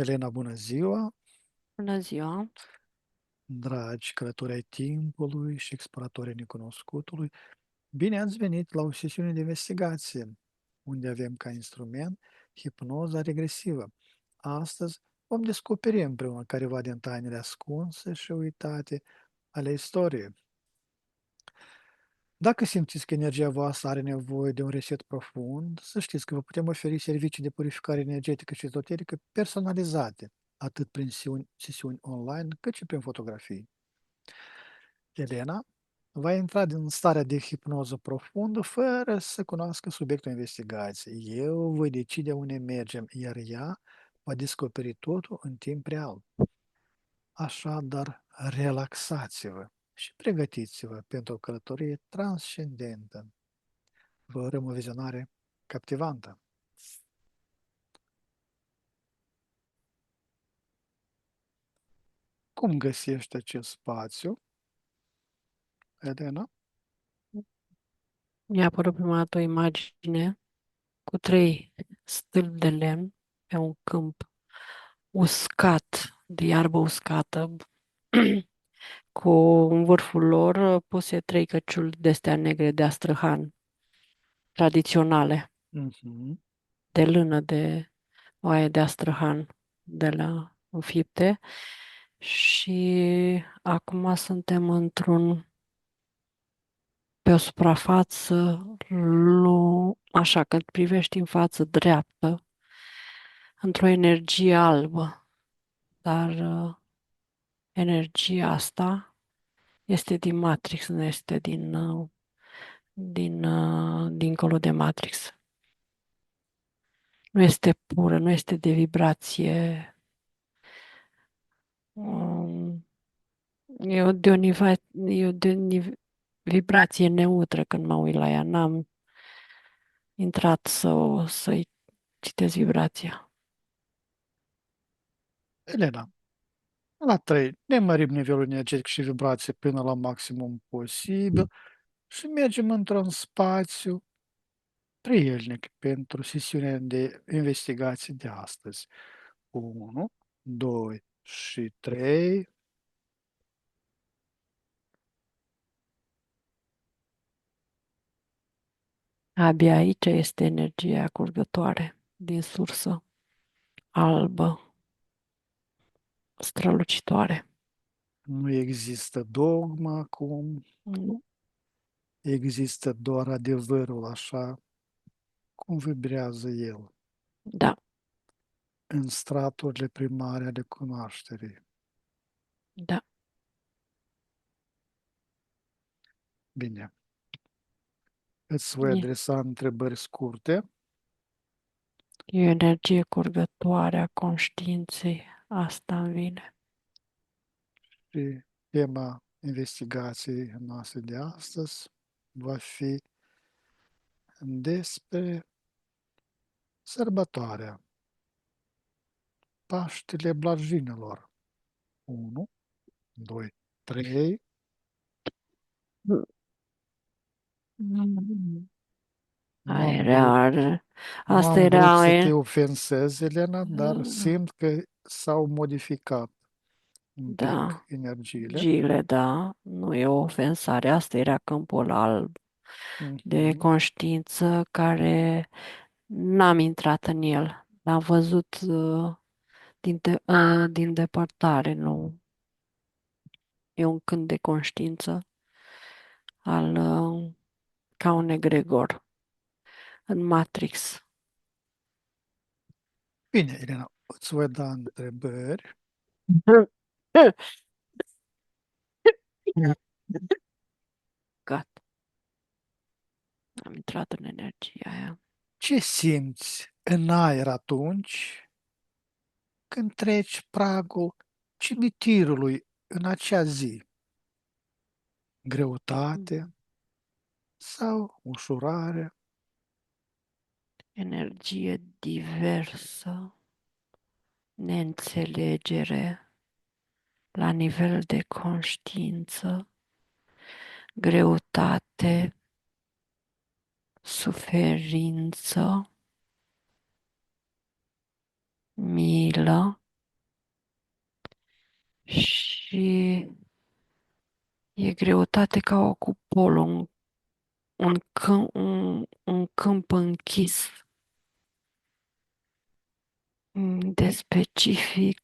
Elena, bună ziua! Bună ziua! Dragi călători ai timpului și exploratori ai necunoscutului, bine ați venit la o sesiune de investigație, unde avem ca instrument hipnoza regresivă. Astăzi vom descoperi împreună careva din tainele ascunse și uitate ale istoriei. Dacă simțiți că energia voastră are nevoie de un reset profund, să știți că vă putem oferi servicii de purificare energetică și ezoterică personalizate, atât prin sesiuni online, cât și prin fotografii. Elena va intra din starea de hipnoză profundă fără să cunoască subiectul investigației. Eu voi decide unde mergem, iar ea va descoperi totul în timp real. Așadar, relaxați-vă și pregătiți-vă pentru o călătorie transcendentă. Vă urăm o vizionare captivantă. Cum găsești acest spațiu, Elena? Mi-a apărut prima dată o imagine cu trei stâlpi de lemn pe un câmp uscat, de iarbă uscată, cu în vârful lor puse trei căciuli de-astea negre de astrăhan, tradiționale, Mhm. de lână, de oaie de astrăhan, de la înfipte. Și acum suntem pe o suprafață, așa, când privești în față dreaptă, într-o energie albă, dar energia asta este din Matrix, nu este dincolo de Matrix. Nu este pură, nu este de vibrație. um, e de o vibrație neutră când mă uit la ea. N-am intrat să-i citesc vibrația. Elena, la 3, ne mărim nivelul energetic și vibrație până la maximum posibil și mergem într-un spațiu prielnic pentru sesiunea de investigație de astăzi. 1, 2 și 3. Abia aici este energia curgătoare din sursă, albă, strălucitoare. Nu există dogma acum, Nu. există doar adevărul așa cum vibrează el Da, în straturile primare ale cunoașterii. da. Bine, îți voi E, adresa întrebări scurte. e o energie curgătoare a conștiinței. Asta îmi vine. Și tema investigației noastre de astăzi va fi despre sărbătoarea Paștele Blajinilor. 1, 2, 3. Mm. Nu am vrut, Era, nu asta am vrut era, să te ofensez, Elena, dar simt că s-au modificat un pic da, energiile. Gile, da, nu e o ofensare. Asta era câmpul alb de Mhm. conștiință care n-am intrat în el. L-am văzut din depărtare, nu. E un câmp de conștiință ca un egregor în Matrix. Bine, Elena, îți voi da întrebări. Gata, am intrat în energia aia. Ce simți în aer atunci când treci pragul cimitirului în acea zi? Greutate sau ușurare? Energie diversă, neînțelegere la nivel de conștiință, greutate, suferință, milă, și e greutate ca o cupolă, un câmp închis de specific,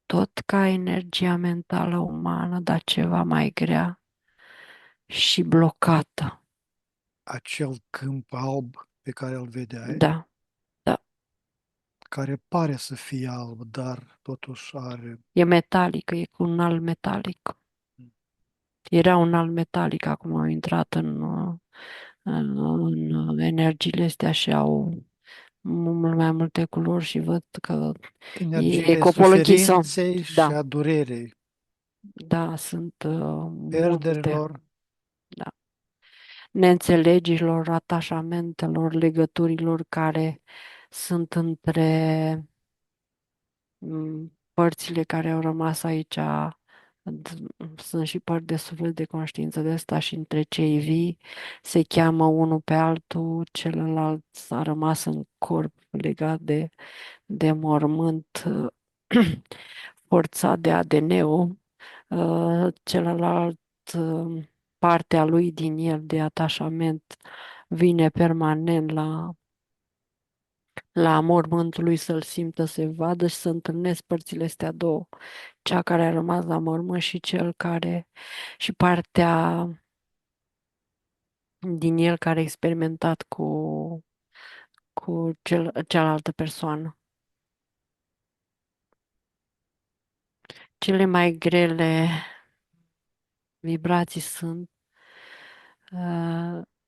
tot ca energia mentală umană, dar ceva mai grea și blocată. Acel câmp alb pe care îl vedeai, Da, da. care pare să fie alb, dar totuși are... E metalică, e cu un alt metalic. Era un alt metalic, acum au intrat în energiile astea și au mult mai multe culori și văd că e Energiile copol închisă. suferinței și Da, a durerii, da, sunt multe. pierderilor, Da. Neînțelegilor, atașamentelor, legăturilor care sunt între părțile care au rămas aici. Sunt și părți de suflet, de conștiință de asta și între cei vii se cheamă unul pe altul, celălalt a rămas în corp legat de mormânt, forțat de ADN-ul, celălalt partea lui din el de atașament vine permanent la mormântul să-l simtă, să vadă și să întâlnesc părțile astea două, cea care a rămas la mormânt și cel care și partea din el care a experimentat cu cealaltă persoană. Cele mai grele vibrații sunt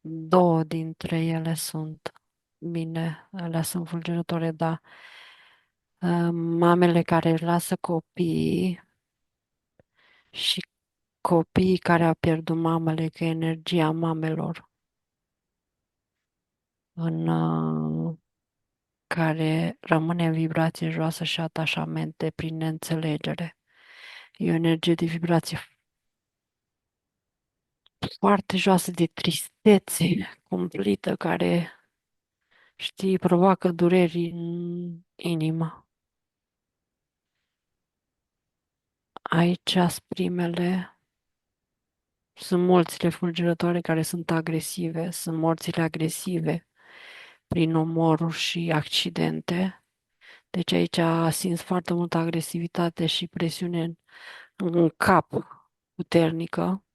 două dintre ele sunt bine, alea sunt fulgerătoare, dar mamele care își lasă copii și copiii care au pierdut mamele, că energia mamelor în care rămâne în vibrație joasă și atașamente prin neînțelegere. E o energie de vibrație foarte joasă de tristețe cumplită care, știi, provoacă dureri în inimă. Aici primele sunt morțile fulgerătoare care sunt agresive, sunt morțile agresive prin omoruri și accidente. Deci aici simți foarte multă agresivitate și presiune în cap puternică.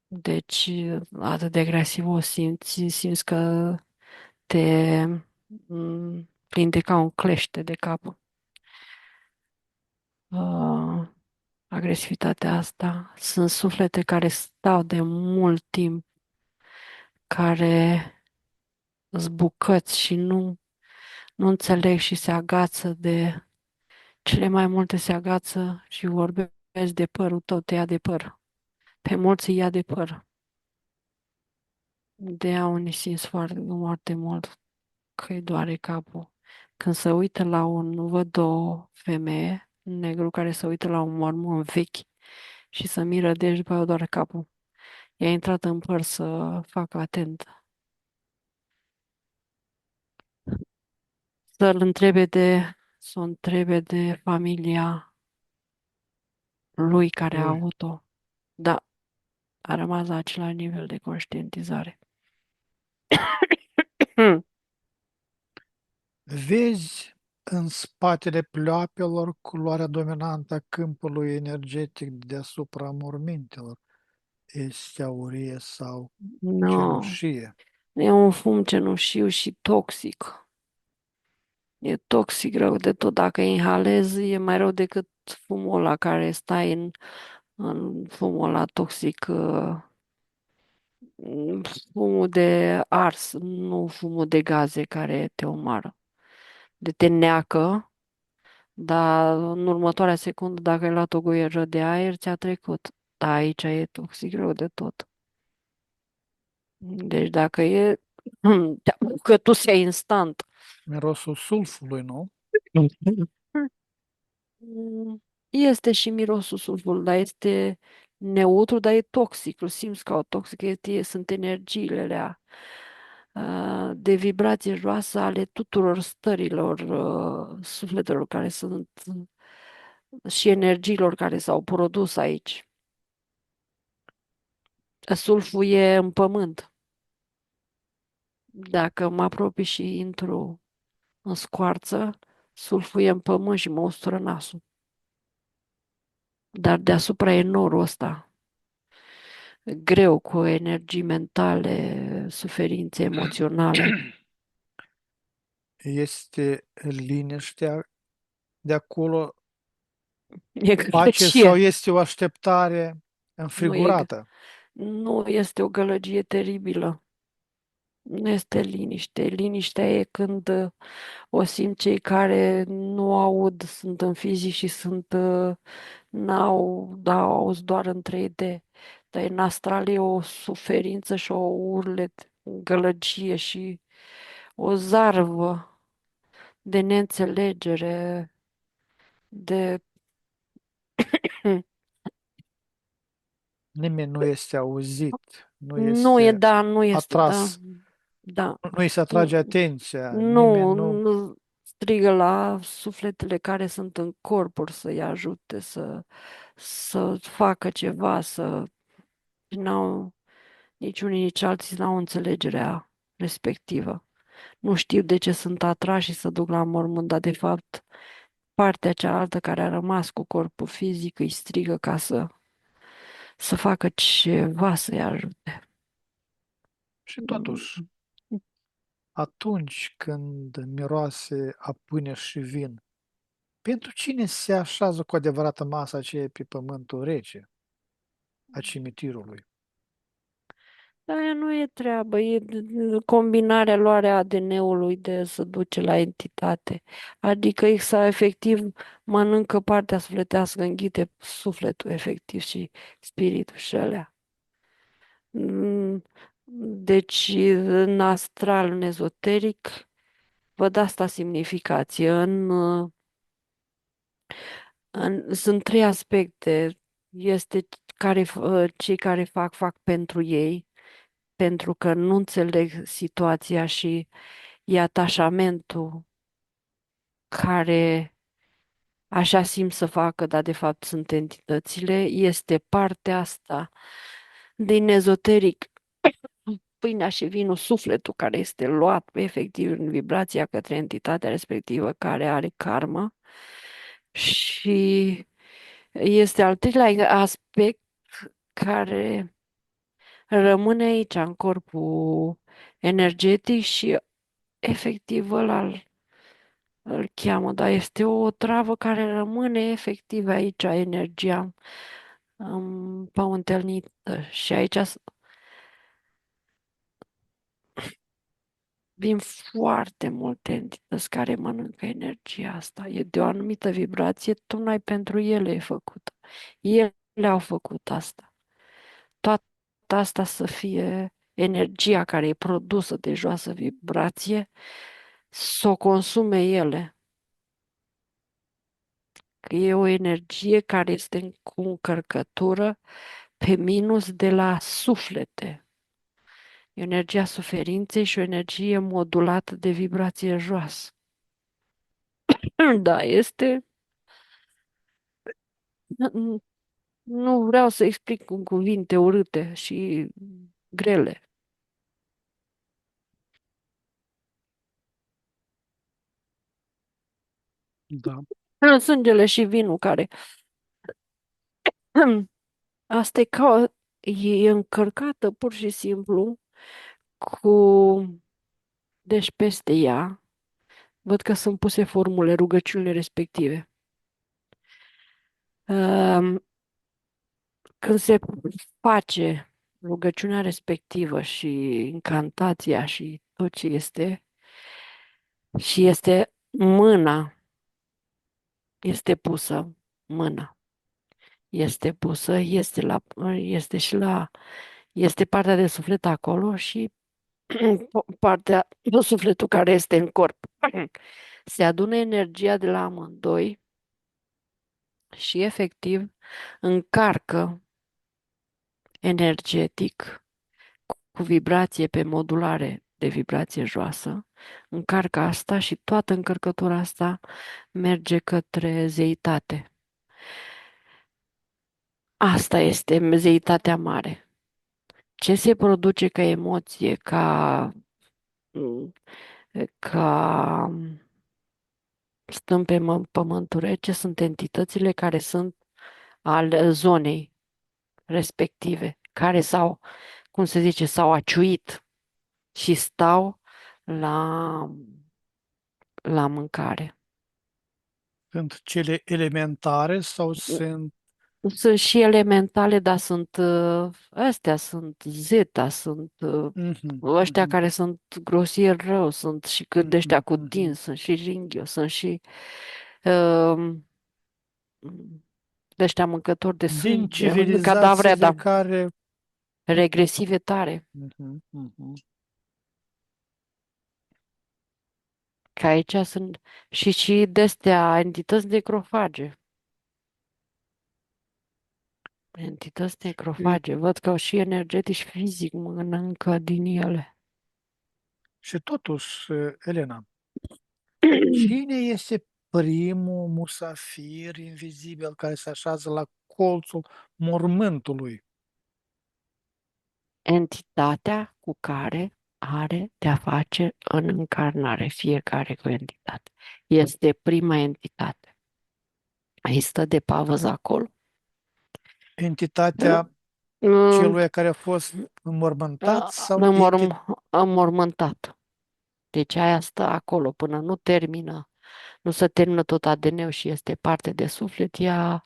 Deci atât de agresiv o simți că te prinde ca un clește de cap. Uh, Agresivitatea asta. Sunt suflete care stau de mult timp, care zbucăți și nu înțeleg și se agață cele mai multe se agață și vorbesc de părul tău, te ia de păr. Pe mulți îi ia de păr. De aia unii simți foarte, foarte mult că îi doare capul. Când se uită văd o femeie negru care se uită la un mormânt vechi și se miră de și după aia o doare capul. I-a intrat în păr să facă atent. Să o întrebe de familia lui care a lui. avut-o. Da, a rămas la același nivel de conștientizare. Vezi în spatele pleoapelor culoarea dominantă a câmpului energetic deasupra mormintelor. Este aurie sau Nu, cenușie. e un fum cenușiu și toxic. E toxic rău de tot. Dacă inhalezi, e mai rău decât fumul ăla care stai în fumul ăla toxic, fumul de ars, nu fumul de gaze care te omoară. De te neacă, dar în următoarea secundă, dacă ai luat o gură de aer, ți-a trecut. Dar aici e toxic rău de tot. Deci dacă e, te apucă tu se instant. Mirosul sulfului, nu? Mm, Este și mirosul sulfur, dar este neutru, dar e toxic. Îl simți ca o toxică. Sunt energiile alea de vibrație joasă ale tuturor stărilor sufletelor care sunt. și energiilor care s-au produs aici. Sulful e în pământ. Dacă mă apropii și intru în scoarță, sulful e în pământ și mă ustură nasul. Dar deasupra e norul ăsta, greu, cu energii mentale, suferințe emoționale. Este liniștea de acolo, E pace sau gălăgie. este o așteptare Nu, e, înfrigurată? nu este o gălăgie teribilă. Nu este liniște. Liniștea e când o simt cei care nu aud, sunt în fizic și n-au, da, auz doar în 3D. Dar în astral e o suferință și o urlet, gălăgie și o zarvă de neînțelegere, de... Nimeni nu este auzit, nu Nu e, este da, nu este, da, atras, da. nu îi se atrage atenția, nimeni Nu, nu. nu strigă la sufletele care sunt în corpuri să-i ajute, să facă ceva, să n-au, nici unii, nici alții n-au înțelegerea respectivă. Nu știu de ce sunt atrași și să duc la mormânt, dar de fapt partea cealaltă care a rămas cu corpul fizic îi strigă ca să facă ceva să-i ajute. Și totuși, atunci când miroase a pâine și vin, pentru cine se așează cu adevărat masa aceea pe pământul rece a cimitirului? Dar aia nu e treabă, e combinarea, luarea ADN-ului de să duce la entitate. Adică Xa efectiv mănâncă partea sufletească, înghite sufletul efectiv și spiritul și alea. Mm, Deci, în astral, în ezoteric, văd asta semnificație. Sunt trei aspecte. Este cei care fac pentru ei, pentru că nu înțeleg situația și e atașamentul care așa simt să facă, dar de fapt sunt entitățile. Este partea asta din ezoteric, pâinea și vinul, sufletul care este luat efectiv în vibrația către entitatea respectivă care are karma. Și este al treilea aspect care rămâne aici, în corpul energetic și efectiv îl cheamă, dar este o travă care rămâne efectiv aici, energia împământenită. Și aici vin foarte multe entități care mănâncă energia asta. E de o anumită vibrație, tocmai pentru ele e făcută. Ele au făcut asta. Toată asta să fie energia care e produsă de joasă vibrație, să o consume ele. Că e o energie care este cu încărcătură pe minus de la suflete. E energia suferinței și o energie modulată de vibrație joasă. Da, este... Nu vreau să explic cu cuvinte urâte și grele. Da. Sângele și vinul care... Asta e ca... E încărcată pur și simplu cu... Deci peste ea, văd că sunt puse formule, rugăciunile respective. Um, Când se face rugăciunea respectivă și incantația și tot ce este, și este mâna, este pusă, mâna, este pusă, este și la, este partea de suflet acolo și partea de sufletul care este în corp. Se adună energia de la amândoi și efectiv încarcă energetic cu vibrație pe modulare de vibrație joasă, încarcă asta și toată încărcătura asta merge către zeitate. Asta este mezeitatea mare. Ce se produce ca emoție, ca stăm pe pământul rece, sunt entitățile care sunt al zonei respective, care s-au, cum se zice, s-au aciuit și stau la, la mâncare. Sunt cele elementare sau sunt... Sunt și elementale, dar sunt astea, sunt zeta, sunt Mhm, ăștia mhm, care sunt grosier rău, sunt și cât de ăștia mhm, cu mhm. din, sunt și ringhio, sunt și uh, de ăștia mâncători de Din sânge, cadavre, civilizațiile da, care... regresive tare. Mhm, mhm. Că aici sunt și de-astea entități necrofage. Entități Și, necrofage. Văd că și energetic și fizic mănâncă din ele. și totuși, Elena, cine este primul musafir invizibil care se așează la colțul mormântului? Entitatea cu care are de-a face în încarnare, fiecare cu entitate. Este prima entitate. Aici stă de pavăză acolo. Entitatea Mm, celui care a fost înmormântat sau înmormântat. Deci aia stă acolo până nu termină, nu se termină tot ADN-ul și este parte de suflet, ea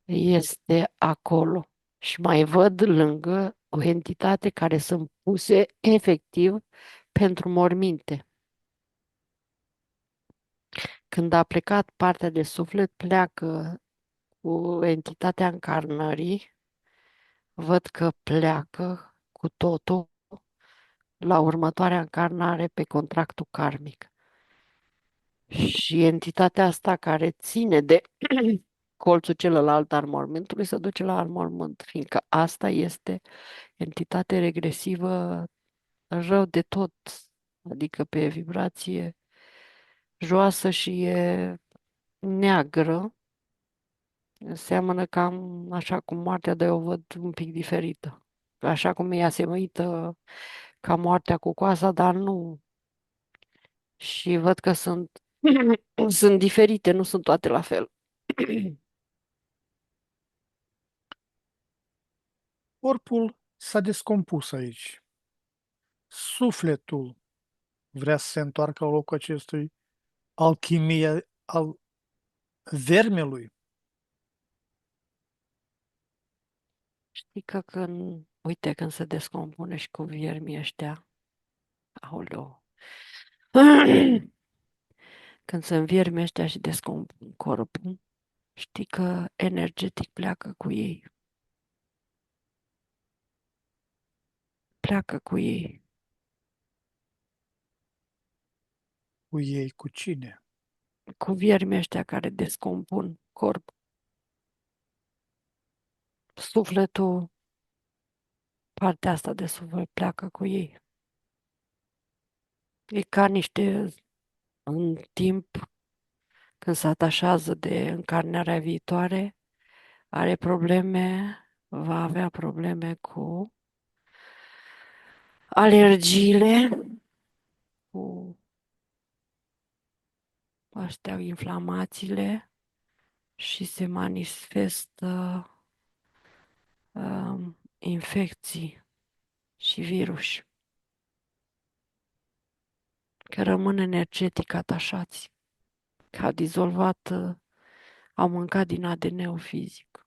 este acolo. Și mai văd lângă o entitate care sunt puse efectiv pentru morminte. Când a plecat partea de suflet, pleacă cu entitatea încarnării, văd că pleacă cu totul la următoarea încarnare pe contractul karmic. Și entitatea asta care ține de colțul celălalt al mormântului se duce la alt mormânt, fiindcă asta este entitate regresivă rău de tot, adică pe vibrație joasă și e neagră. Seamănă cam așa cum moartea, dar eu o văd un pic diferită. Așa cum e asemăită ca moartea cu coasa, dar nu. Și văd că sunt, sunt diferite, nu sunt toate la fel. Corpul s-a descompus aici. Sufletul vrea să se întoarcă la locul acestui alchimie al vermelui. Știi că când, uite, când se descompune și cu viermii ăștia, aoleu, când se învierme ăștia și descompun corpul, știi că energetic pleacă cu ei. Pleacă cu ei. Cu ei, cu cine? Cu viermii ăștia care descompun corpul. Sufletul, partea asta de suflet pleacă cu ei. E ca niște, în timp, când se atașează de încarnarea viitoare, are probleme, va avea probleme cu alergiile, cu astea, inflamațiile și se manifestă infecții și virus, că rămân energetic atașați, că au dizolvat, au mâncat din ADN-ul fizic.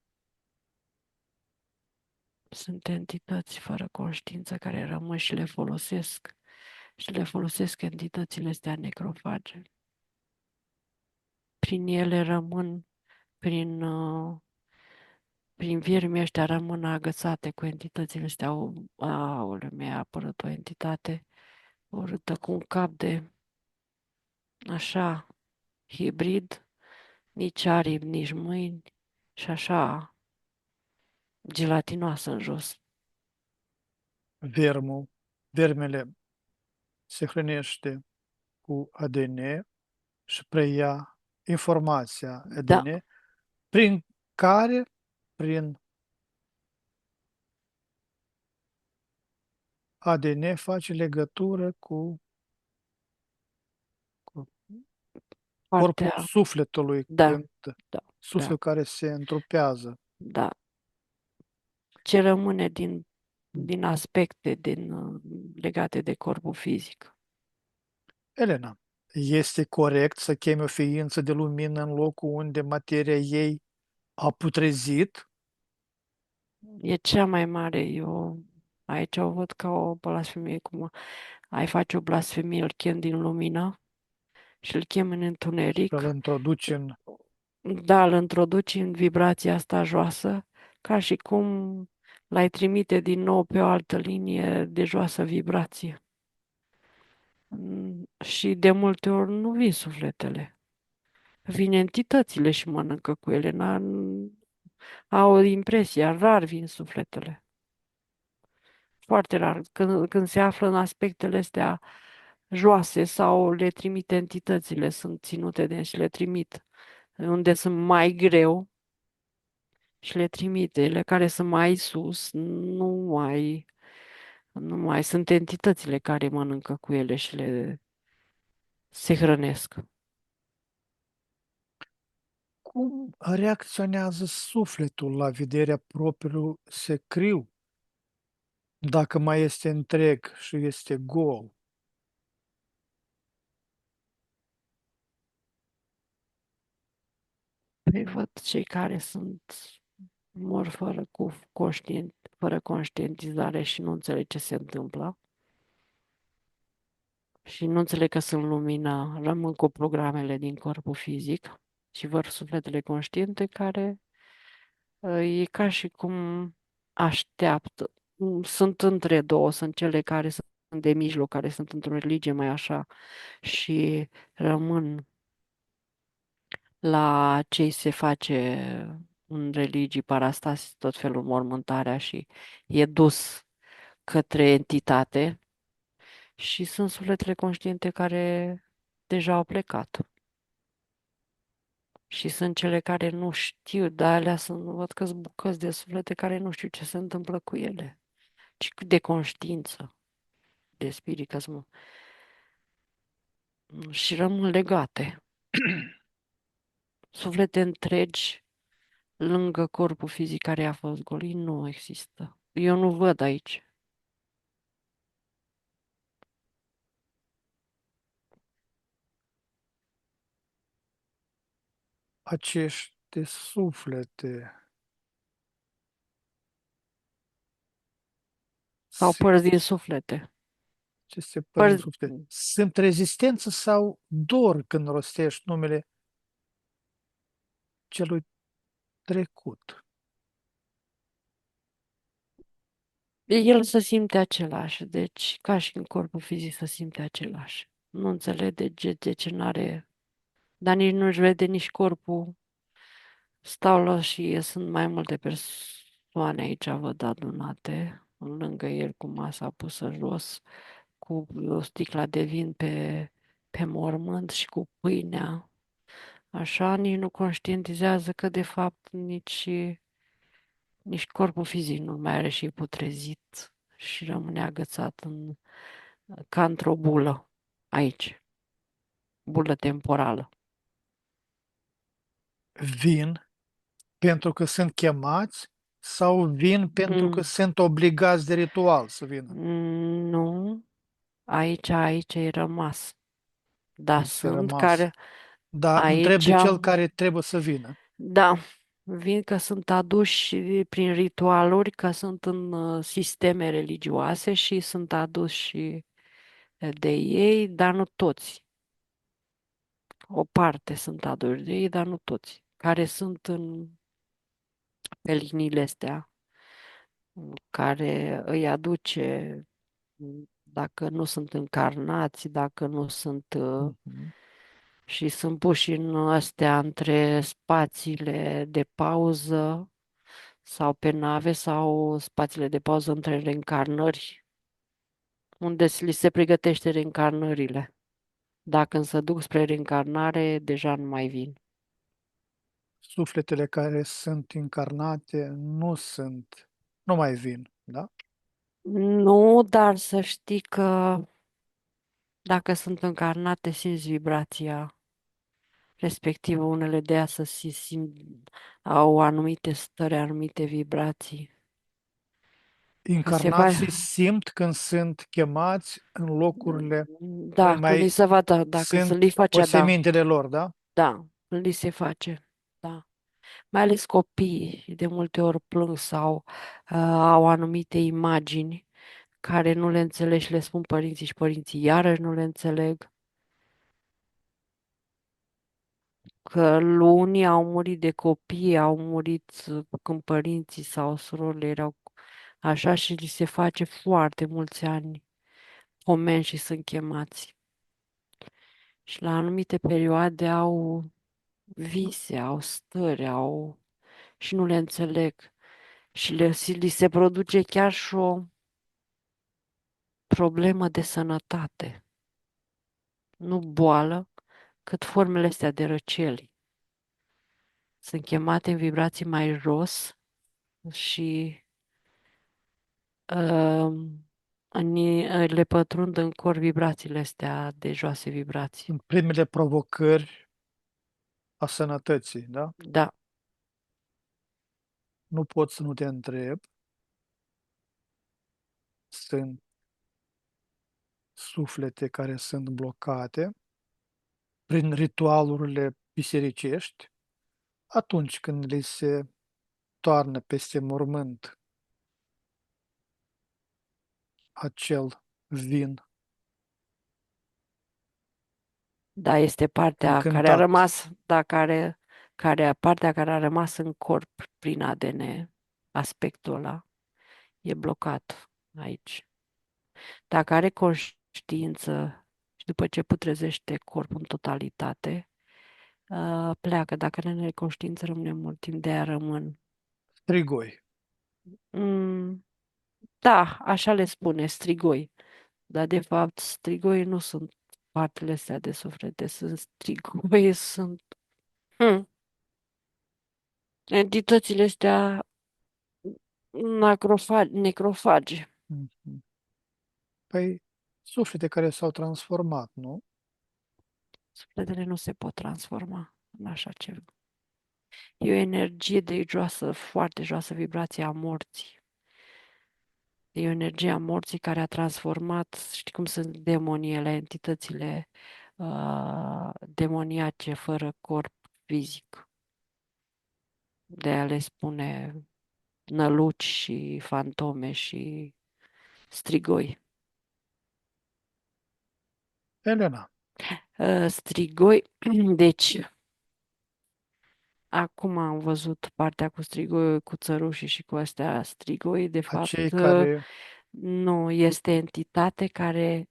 Sunt entități fără conștiință care rămân și le folosesc entitățile astea necrofage. Prin ele rămân, prin, prin viermii ăștia rămân agățate cu entitățile astea. Aoleu, mi-a apărut o entitate urâtă cu un cap de așa hibrid, nici aripi, nici mâini și așa gelatinoasă în jos. Vermul. Vermele se hrănește cu ADN și preia informația Da, ADN prin care prin ADN face legătură cu corpul Partea, sufletului, da, când da, da, sufletul care se întrupează. da. Ce rămâne din aspecte legate de corpul fizic. Elena, este corect să chemi o ființă de lumină în locul unde materia ei a putrezit? E cea mai mare. Eu aici o văd ca o blasfemie. Cum ai face o blasfemie, îl chem din lumină și îl chem în Și îl întuneric. introduci în... Da, îl introduci în vibrația asta joasă, ca și cum l-ai trimite din nou pe o altă linie de joasă vibrație. Și de multe ori nu vin sufletele. Vin entitățile și mănâncă cu ele. Au o impresie, rar vin sufletele. Foarte rar. Când se află în aspectele astea joase sau le trimite entitățile, sunt ținute de și le trimit unde sunt mai greu și le trimite. Ele care sunt mai sus, nu mai sunt entitățile care mănâncă cu ele și se hrănesc. Cum reacționează sufletul la vederea propriului secriu, dacă mai este întreg și este gol? Păi văd cei care mor fără conștientizare și nu înțeleg ce se întâmplă și nu înțeleg că sunt lumină, rămân cu programele din corpul fizic și văd sufletele conștiente care e ca și cum așteaptă. Sunt între două, sunt cele care sunt de mijloc, care sunt într-o religie mai așa și rămân la ce se face în religii parastase, tot felul mormântarea și e dus către entitate și sunt sufletele conștiente care deja au plecat. Și sunt cele care nu știu, dar alea văd că sunt bucăți de suflete care nu știu ce se întâmplă cu ele, ci de conștiință, de spirit, și rămân legate. Suflete întregi lângă corpul fizic care a fost golit nu există. Eu nu văd aici. Aceste suflete Sau se, părți din suflete. aceste părți din Părți, suflet sunt rezistență sau dor când rostești numele celui trecut? el se simte același, deci ca și în corpul fizic se simte același. Nu înțelege de ce n-are, dar nici nu-și vede nici corpul. Stau la și sunt mai multe persoane aici, văd adunate, lângă el cu masa pusă jos, cu o sticla de vin pe mormânt și cu pâinea. Așa, nici nu conștientizează că de fapt nici corpul fizic nu mai are și e putrezit și rămâne agățat ca într-o bulă aici, bulă temporală. Vin pentru că sunt chemați sau vin pentru că Mm, sunt obligați de ritual să vină? nu, aici e rămas. Da, Este sunt rămas. care Dar întreb aici, de cel care trebuie să vină. da, vin că sunt aduși prin ritualuri, că sunt în sisteme religioase și sunt aduși de ei, dar nu toți. O parte sunt aduși de ei, dar nu toți. Care sunt pe liniile astea, care îi aduce, dacă nu sunt încarnați, dacă nu sunt Mhm. și sunt puși în astea între spațiile de pauză sau pe nave sau spațiile de pauză între reîncarnări, unde li se pregătește reîncarnările. Dacă însă duc spre reîncarnare, deja nu mai vin. sufletele care sunt încarnate nu mai vin, da? Nu, dar să știi că dacă sunt încarnate, simți vibrația respectivă. Unele de ea să simt, au anumite stări, anumite vibrații. Că se va... Incarnații simt când sunt chemați în locurile Da, când li mai se va da, dacă să li sunt face, da, osemintele lor, da? da, când li se face, da. Mai ales copiii de multe ori plâng sau au anumite imagini care nu le înțeleg și le spun părinții și părinții iarăși nu le înțeleg. Că unii au murit de copii, au murit când părinții sau surorile erau așa și li se face foarte mulți ani pomeni și sunt chemați. Și la anumite perioade au vise, au stări, au și nu le înțeleg. Și li se produce chiar și o problemă de sănătate. Nu boală, cât formele astea de răceli. Sunt chemate în vibrații mai jos și le pătrund în corp vibrațiile astea de joase vibrații. În primele provocări a sănătății, da? Da, Nu pot să nu te întreb. Sunt suflete care sunt blocate prin ritualurile bisericești atunci când li se toarnă peste mormânt acel vin da, este partea care a încântat. rămas, partea care a rămas în corp prin ADN, aspectul ăla, e blocat aici. Dacă are conștiință și după ce putrezește corpul în totalitate, pleacă. Dacă nu are conștiință, rămâne mult timp, de aia rămân. Strigoi. Mm, da, așa le spune, strigoi. Dar de fapt, strigoi nu sunt partele astea de suflete, sunt strigoi, sunt entitățile astea necrofagi. Mhm. Păi, suflete care s-au transformat, nu? Sufletele nu se pot transforma în așa ceva. E o energie de joasă, foarte joasă, vibrație a morții. E o energie a morții care a transformat, știi cum sunt demoniile, entitățile demoniace fără corp fizic. De a le spune năluci și fantome și strigoi. Elena, Strigoi, deci, acum am văzut partea cu strigoi, cu țărușii și cu astea. Strigoi, de acei fapt, care nu este entitate care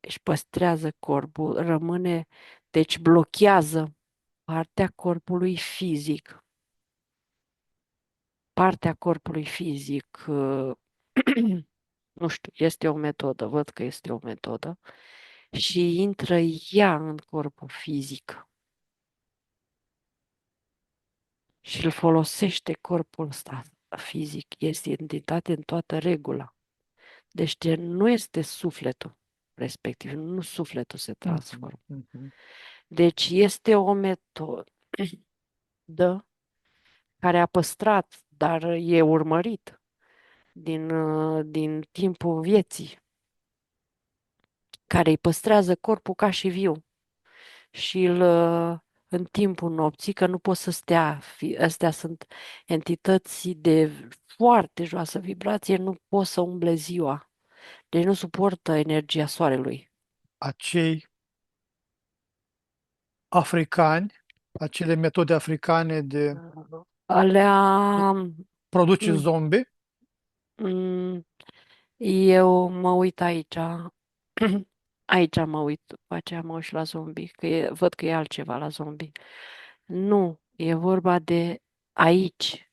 își păstrează corpul, rămâne, deci blochează partea corpului fizic. Partea corpului fizic, nu știu, este o metodă, văd că este o metodă, și intră ea în corpul fizic și îl folosește corpul ăsta fizic. Este entitate în toată regula. Deci nu este sufletul respectiv, nu sufletul se Mhm, transformă. mhm. Deci este o metodă care a păstrat, dar e urmărit din timpul vieții, care îi păstrează corpul ca și viu și în timpul nopții, că nu pot să stea, astea sunt entități de foarte joasă vibrație, nu pot să umble ziua, deci nu suportă energia soarelui. Acei africani, acele metode africane de Alea, produce mm, zombie, mm, eu mă uit aici, aici mă uit, după aceea mă uit și la zombie, văd că e altceva la zombie. Nu, e vorba de aici,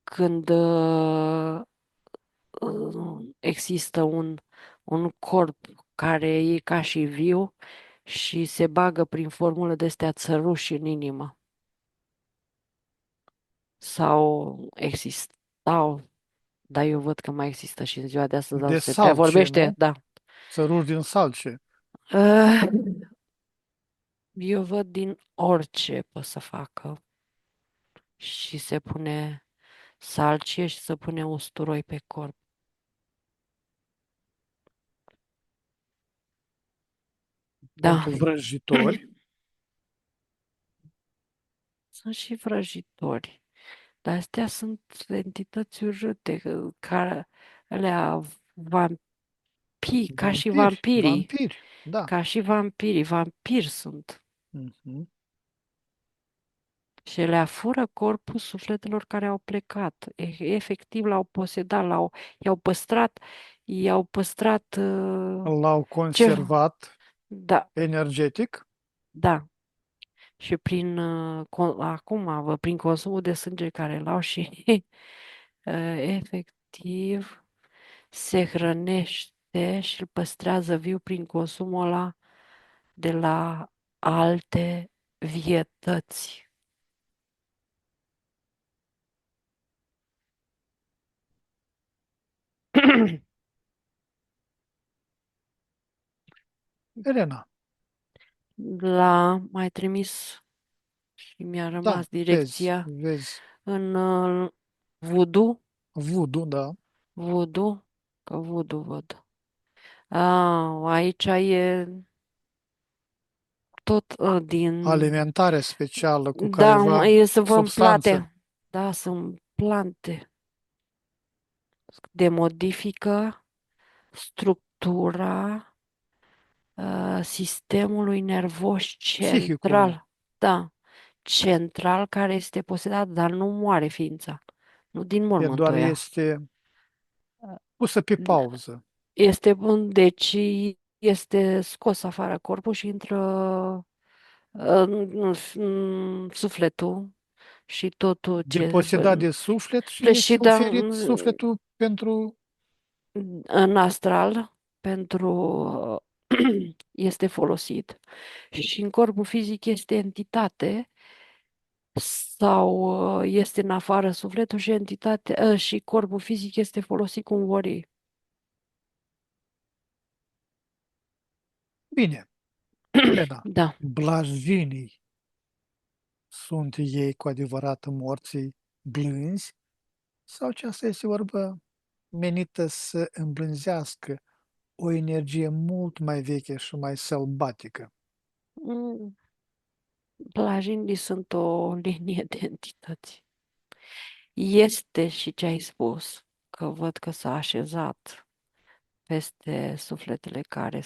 când există un corp care e ca și viu și se bagă prin formulă de astea țăruși în inimă. sau existau, dar eu văd că mai există și în ziua de astăzi, dar De se prea salce, vorbește, nu? da. Țăruri din salce. Uh, Eu văd din orice pot să facă și se pune salcie și se pune usturoi pe corp. Da. Pentru vrăjitori. Sunt și vrăjitori. Dar astea sunt entități urâte, care alea ca și Vampiri. vampirii. Vampiri. Da. Ca și vampirii. Vampiri sunt. Mhm. Și le fură corpul sufletelor care au plecat. Efectiv l-au posedat, i-au păstrat L-au ce? conservat Da, energetic. da. Și prin consumul de sânge care l-au și efectiv se hrănește și îl păstrează viu prin consumul ăla de la alte vietăți. Elena, Mai trimis și mi-a da, rămas vezi, direcția vezi. în Voodoo, Voodoo, da. Voodoo, că Voodoo văd. Aici e tot din... Alimentare specială cu Da, careva să vă substanță. plante. Da, sunt plante de modifică structura sistemului nervos Psihicului. central. Da, central care este posedat, dar nu moare ființa. Nu din El doar mormântul ăia. este pusă pe pauză. Este bun, deci este scos afară corpul și intră în sufletul și totul ce Deposedat de suflet și și este da, oferit sufletul pentru în astral pentru este folosit și în corpul fizic este entitate sau este în afară sufletul și și corpul fizic este folosit cum vor ei. bine. Elena, Da. blajvinii sunt ei cu adevărat morții blânzi sau ce asta este vorbă menită să îmblânzească o energie mult mai veche și mai sălbatică? Mm, Plajinii sunt o linie de entități. Este și ce ai spus, că văd că s-a așezat peste sufletele care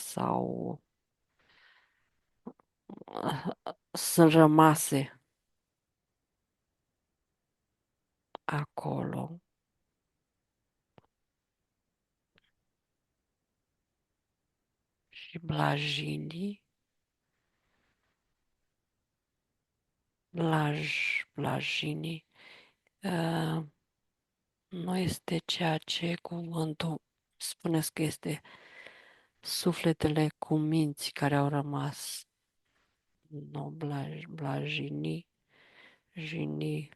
sunt rămase acolo. Și blajinii, uh, nu este ceea ce cuvântul spuneți că este sufletele cu minți care au rămas. Nu, blajinii, jinii,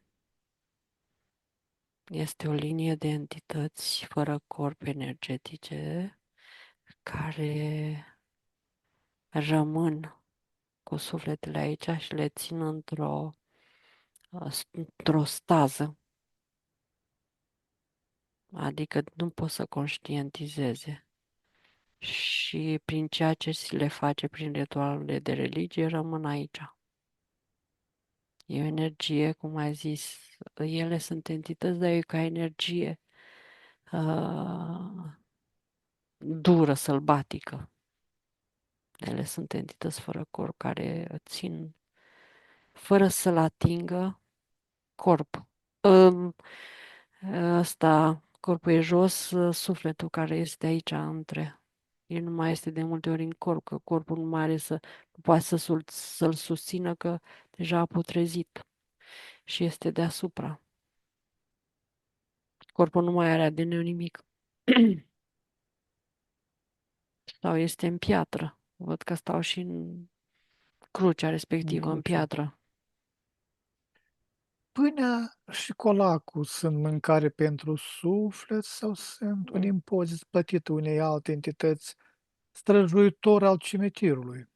este o linie de entități fără corp energetice care rămân cu sufletele aici și le țin într-o stază, adică nu pot să conștientizeze. Și prin ceea ce se le face prin ritualurile de religie, rămân aici. E o energie, cum ai zis, ele sunt entități, dar e ca energie uh, dură, sălbatică. Ele sunt entități fără corp care țin fără să-l atingă corp. Um, Ăsta, corpul e jos, sufletul care este aici între. El nu mai este de multe ori în corp, că corpul nu mai are nu poate să-l susțină că deja a putrezit și este deasupra. Corpul nu mai are ADN nimic. Sau este în piatră. Văd că stau și în crucea În respectivă, în cruce. piatră. pâinea și colacul sunt mâncare pentru suflet sau sunt un impozit plătit unei alte entități, străjuitor al cimitirului?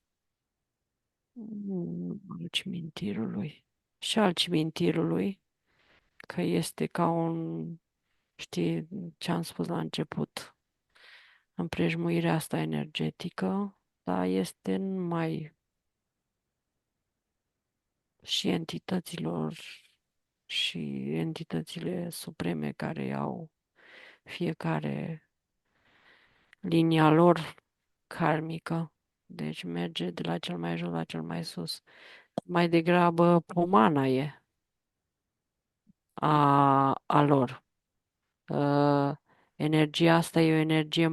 Al cimitirului. Și al cimitirului, că este ca un, știi ce am spus la început, împrejmuirea asta energetică, dar este numai și entităților și entitățile supreme care au fiecare linia lor karmică. Deci merge de la cel mai jos la cel mai sus. Mai degrabă pomana e a lor. Uh, Energia asta e o energie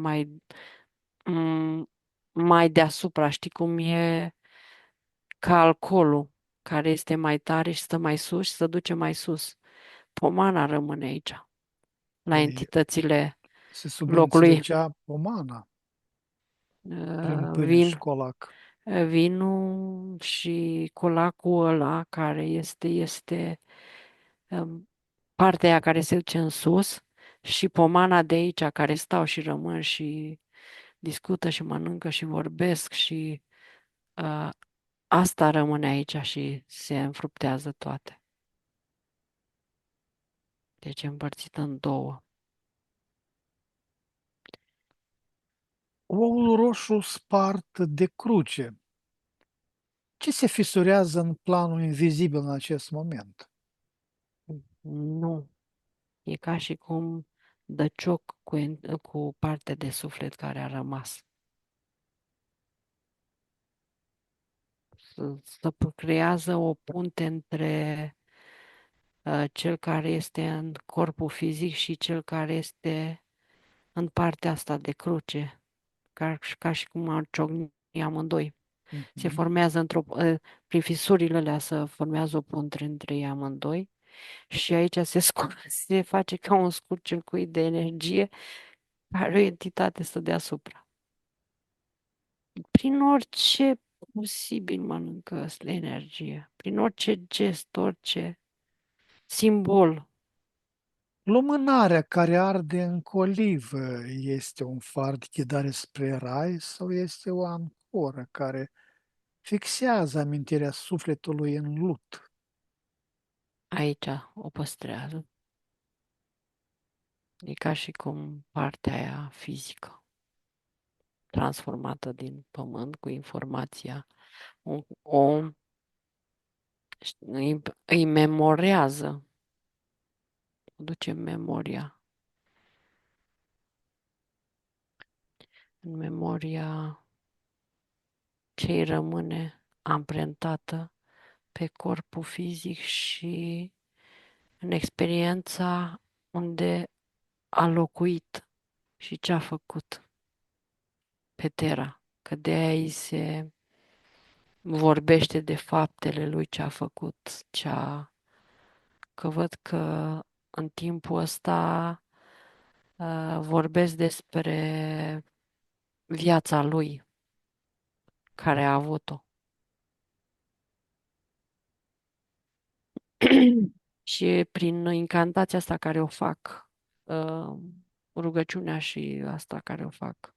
mai deasupra. Știi cum e ca alcoolul, care este mai tare și stă mai sus și se duce mai sus. Pomana rămâne aici, la Păi entitățile se locului. subînțelegea pomana prin pâine și Vin, colac. vinul și colacul ăla care este partea aia care se duce în sus și pomana de aici care stau și rămân și discută și mănâncă și vorbesc și uh, asta rămâne aici și se înfruptează toate. Deci e împărțită în două. Oul roșu spart de cruce. Ce se fisurează în planul invizibil în acest moment? Nu. E ca și cum dă cioc cu partea de suflet care a rămas. Creează o punte între cel care este în corpul fizic și cel care este în partea asta de cruce, ca și cum ar ciocni amândoi. Se Mhm. formează prin fisurile alea se formează o punte între ei amândoi și aici se face ca un scurt circuit de energie care o entitate stă deasupra. Prin orice posibil mănâncă energie, prin orice gest, orice simbol. Lumânarea care arde în colivă este un far de ghidare spre rai sau este o ancoră care fixează amintirea sufletului în lut? Aici o păstrează. E ca și cum partea aia fizică, transformată din pământ cu informația. Un om îi memorează, duce memoria, în memoria ce îi rămâne amprentată pe corpul fizic și în experiența unde a locuit și ce a făcut pe Terra. Că de aia îi se vorbește de faptele lui ce a făcut, că văd că în timpul ăsta vorbesc despre viața lui care a avut-o. Și prin incantația asta care o fac, uh, rugăciunea și asta care o fac,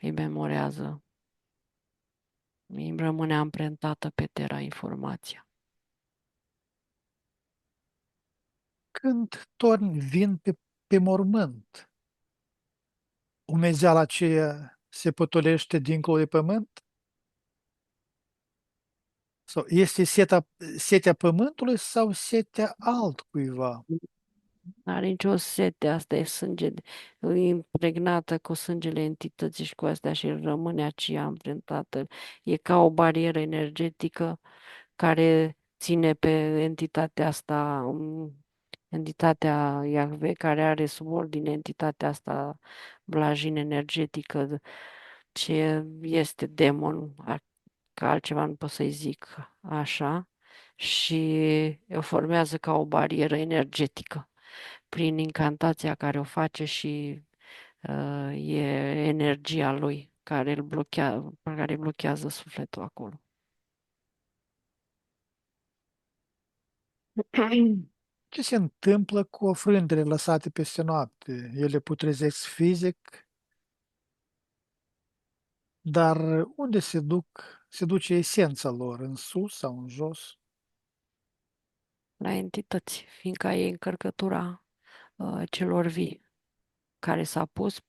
îi memorează, îi rămâne amprentată pe Terra informația. Când torni vin pe mormânt, umezeala aceea se potolește dincolo de pământ? Sau este setea pământului sau setea altcuiva? N-are nicio sete, asta e e impregnată cu sângele entității și cu astea și rămâne aceea amprentată. E ca o barieră energetică care ține pe entitatea asta, entitatea Iahve, care are subordine entitatea asta blajin energetică, ce este demon, ca altceva nu pot să-i zic așa, și o formează ca o barieră energetică prin incantația care o face și e energia lui care blochează sufletul acolo. Ce se întâmplă cu ofrândele lăsate peste noapte? Ele putrezesc fizic, dar unde se duce esența lor? În sus sau în jos? La entități, fiindcă e încărcătura celor vii, care s-a pus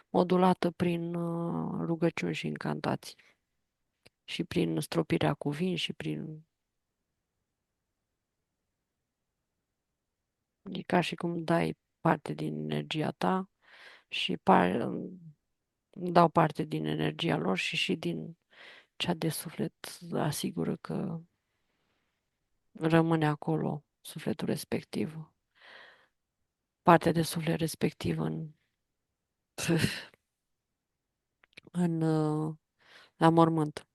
modulată prin rugăciuni și incantații și prin stropirea cuvinte și prin... E ca și cum dai parte din energia ta și dau parte din energia lor și din cea de suflet asigură că rămâne acolo sufletul respectiv, partea de suflet respectiv în la mormânt.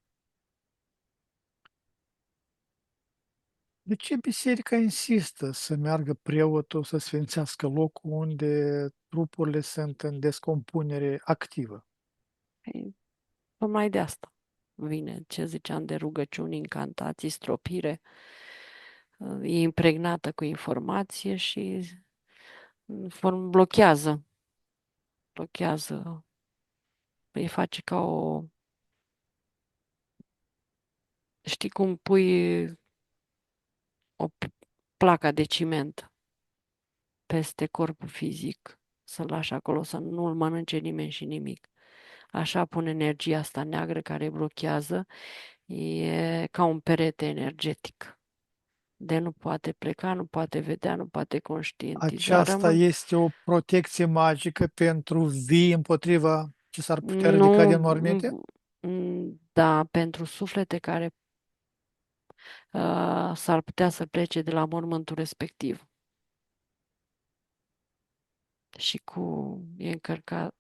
De ce biserica insistă să meargă preotul să sfințească locul unde trupurile sunt în descompunere activă? Păi, tocmai de asta vine ce ziceam de rugăciuni, incantații, stropire, e impregnată cu informație și blochează, îi face ca știi cum pui o placă de ciment peste corpul fizic, să-l lași acolo, să nu-l mănânce nimeni și nimic. Așa pune energia asta neagră care blochează, e ca un perete energetic. De nu poate pleca, nu poate vedea, nu poate conștientiza, Aceasta rămân. este o protecție magică pentru vii împotriva ce s-ar putea ridica din Nu, morminte? da, pentru suflete care s-ar putea să plece de la mormântul respectiv și e încărcat,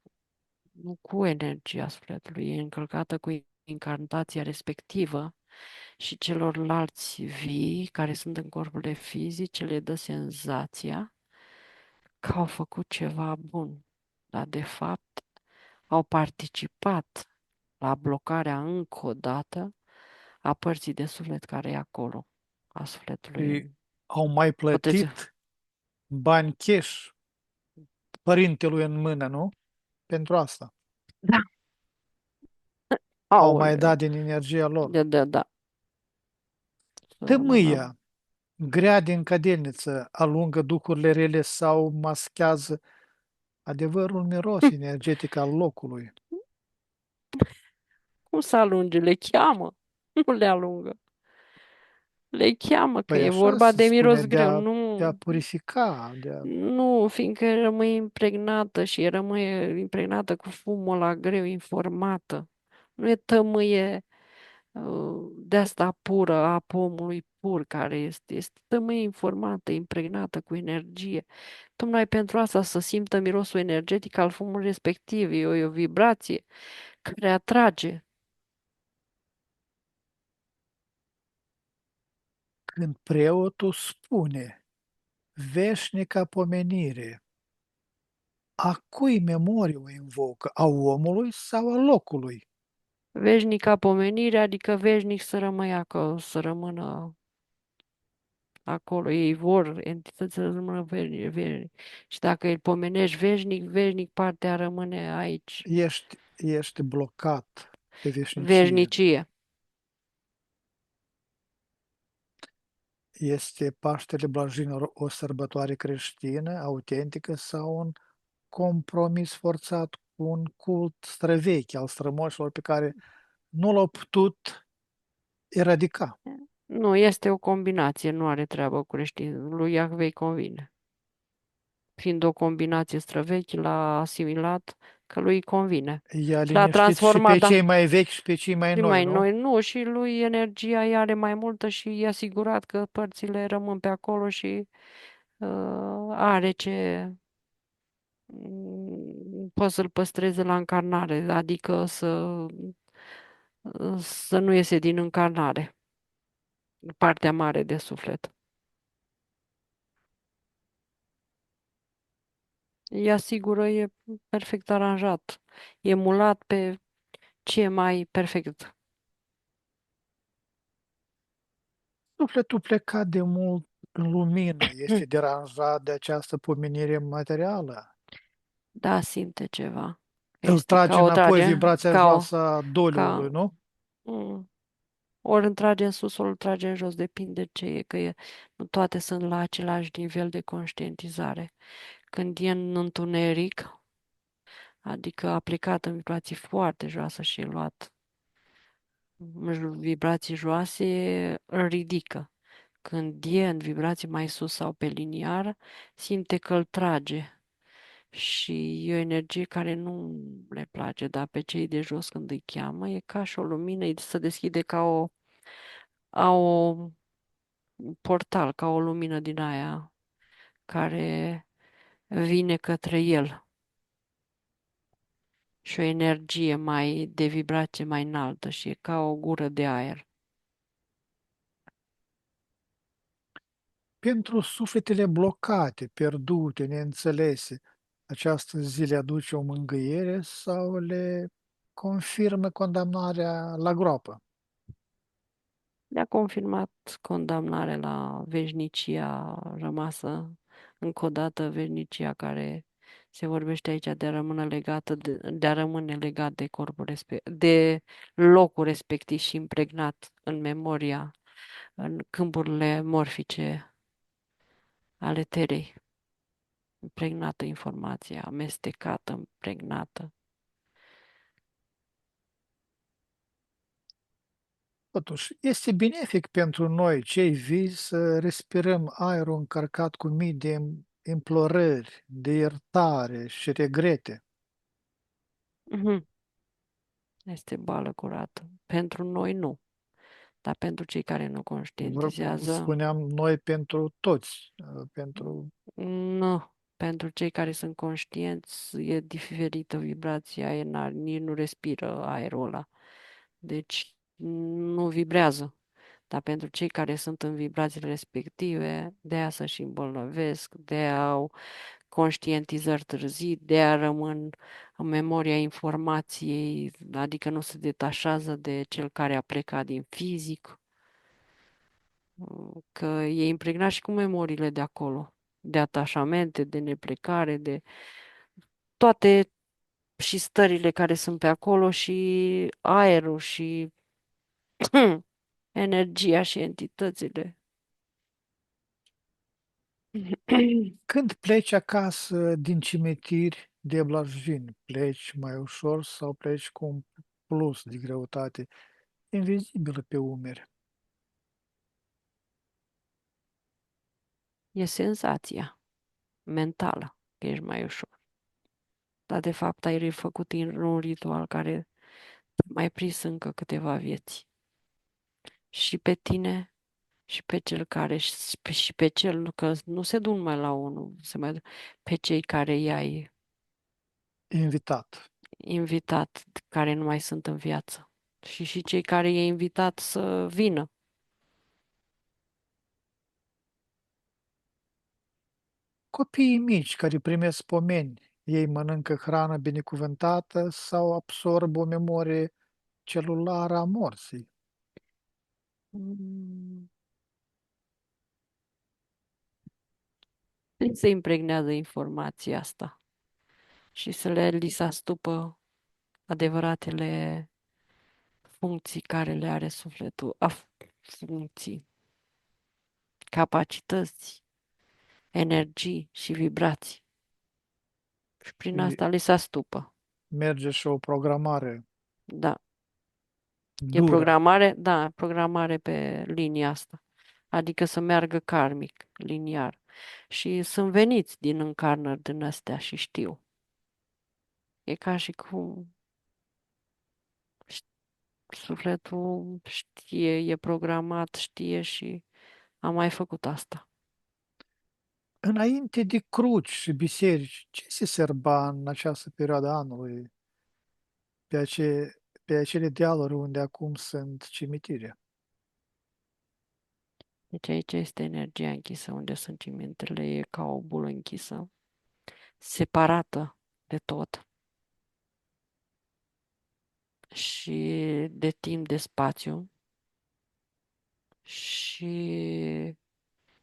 nu cu energia sufletului, e încărcată cu incarnația respectivă și celorlalți vii care sunt în corpurile fizice le dă senzația că au făcut ceva bun, dar de fapt au participat la blocarea încă o dată a părții de suflet care e acolo, a Și sufletului. au mai Puteți... plătit bani cash părintelui în mână, nu? Pentru asta. Da, Au mai aoleu, dat din energia lor. da. Tămâia, grea din cadelniță, alungă duhurile rele sau maschează adevărul miros energetic al locului. Cum să alunge? Le cheamă, nu le alungă. Le cheamă, că Păi e așa vorba se de spune, miros de greu. a Nu, purifica, de a... nu, fiindcă rămâi impregnată și rămâi impregnată cu fumul la greu, informată. Nu e tămâie de asta pură a pomului pur care este tămâie informată, impregnată cu energie. Tocmai pentru asta să simtă mirosul energetic al fumului respectiv. E o vibrație care atrage. Când preotul spune veșnica pomenire, a cui memorie o invocă? A omului sau a locului? Veșnica pomenire, adică veșnic să rămâi acolo, să rămână acolo. Ei vor entitățile să rămână veșnic. Și dacă îl pomenești veșnic, veșnic partea rămâne aici. Ești blocat pe veșnicie. Veșnicie. Este Paștele Blajinilor o sărbătoare creștină, autentică sau un compromis forțat cu un cult străvechi al strămoșilor pe care nu l-au putut eradica? Nu, este o combinație, nu are treabă cu creștinul. Lui Iahvei convine. Fiind o combinație străvechi, l-a asimilat că lui convine. I-a Și l-a liniștit și transformat, pe da. cei mai vechi și pe cei mai Și noi, mai nu? noi nu, și lui energia îi are mai multă și e asigurat că părțile rămân pe acolo și are ce poate să-l păstreze la încarnare, adică să nu iese din încarnare, partea mare de suflet. E asigură, e perfect aranjat, e mulat pe ce e mai perfect. Sufletul plecat de mult lumină este deranjat de această pomenire materială? Da, simte ceva. Îl Este ca trage o înapoi trage, vibrația ca o, joasă a doliului, ca, nu? mm, ori îl trage în sus, ori îl trage în jos, depinde ce e, nu toate sunt la același nivel de conștientizare. Când e în întuneric, adică aplicat în vibrații foarte joasă și e luat în vibrații joase, îl ridică. Când e în vibrații mai sus sau pe liniar, simte că îl trage și e o energie care nu le place, dar pe cei de jos când îi cheamă, e ca și o lumină, îi se deschide a un portal, ca o lumină din aia care vine către el și o energie mai de vibrație mai înaltă și e ca o gură de aer. Pentru sufletele blocate, pierdute, neînțelese, această zi le aduce o mângâiere sau le confirmă condamnarea la groapă? Le-a confirmat condamnarea la veșnicia rămasă, încă o dată veșnicia care se vorbește aici de a rămâne legată de a rămâne legat de de locul respectiv și impregnat în memoria, în câmpurile morfice ale terei, impregnată informația, amestecată, impregnată. Totuși, este benefic pentru noi, cei vii, să respirăm aerul încărcat cu mii de implorări, de iertare și regrete. Mhm. Este boală curată. Pentru noi nu, dar pentru cei care nu conștientizează, Spuneam noi pentru toți, pentru nu, pentru cei care sunt conștienți, e diferită vibrația, nici nu respiră aerul ăla. Deci nu vibrează. Dar pentru cei care sunt în vibrațiile respective, de a să-și îmbolnăvesc, de a au conștientizări târzii, de a rămân în memoria informației, adică nu se detașează de cel care a plecat din fizic, că e impregnat și cu memoriile de acolo, de atașamente, de neplecare, de toate și stările care sunt pe acolo și aerul și energia și entitățile. când pleci acasă din cimitir de blajin, pleci mai ușor sau pleci cu un plus de greutate invizibilă pe umeri. E senzația mentală că ești mai ușor. Dar de fapt ai refăcut un ritual care mai prins încă câteva vieți. Și pe tine și pe cel care și pe cel că nu se duc numai la unul, pe cei care i-ai Invitat. invitat, care nu mai sunt în viață. Și cei care i-ai invitat să vină. Copiii mici care primesc pomeni, ei mănâncă hrană binecuvântată sau absorb o memorie celulară a morții. Mm, Li se impregnează informația asta și li se astupă adevăratele funcții care le are sufletul, funcții, capacități, energii și vibrații. Și prin Și asta li se astupă. merge și o programare Da, e dură. programare, da, programare pe linia asta. Adică să meargă karmic, liniar. Și sunt veniți din încarnări din astea și știu. E ca și cum sufletul știe, e programat, știe și am mai făcut asta. Înainte de cruci și biserici, ce se sărba în această perioadă a anului pe acele dealuri unde acum sunt cimitire? Deci aici este energia închisă, unde sunt cimentele, e ca o bulă închisă, separată de tot și de timp, de spațiu și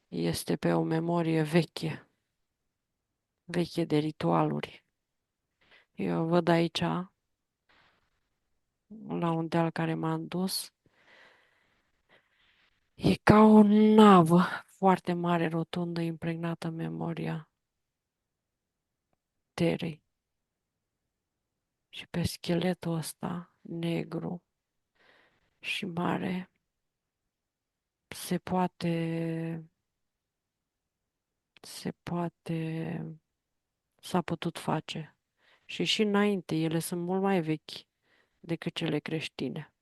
Este pe o memorie veche, veche de ritualuri. Eu văd aici, la un deal care m-am dus, e ca o navă foarte mare, rotundă, impregnată în memoria terei. Și pe scheletul ăsta, negru și mare, se poate, se poate, s-a putut face. Și înainte, ele sunt mult mai vechi decât cele creștine.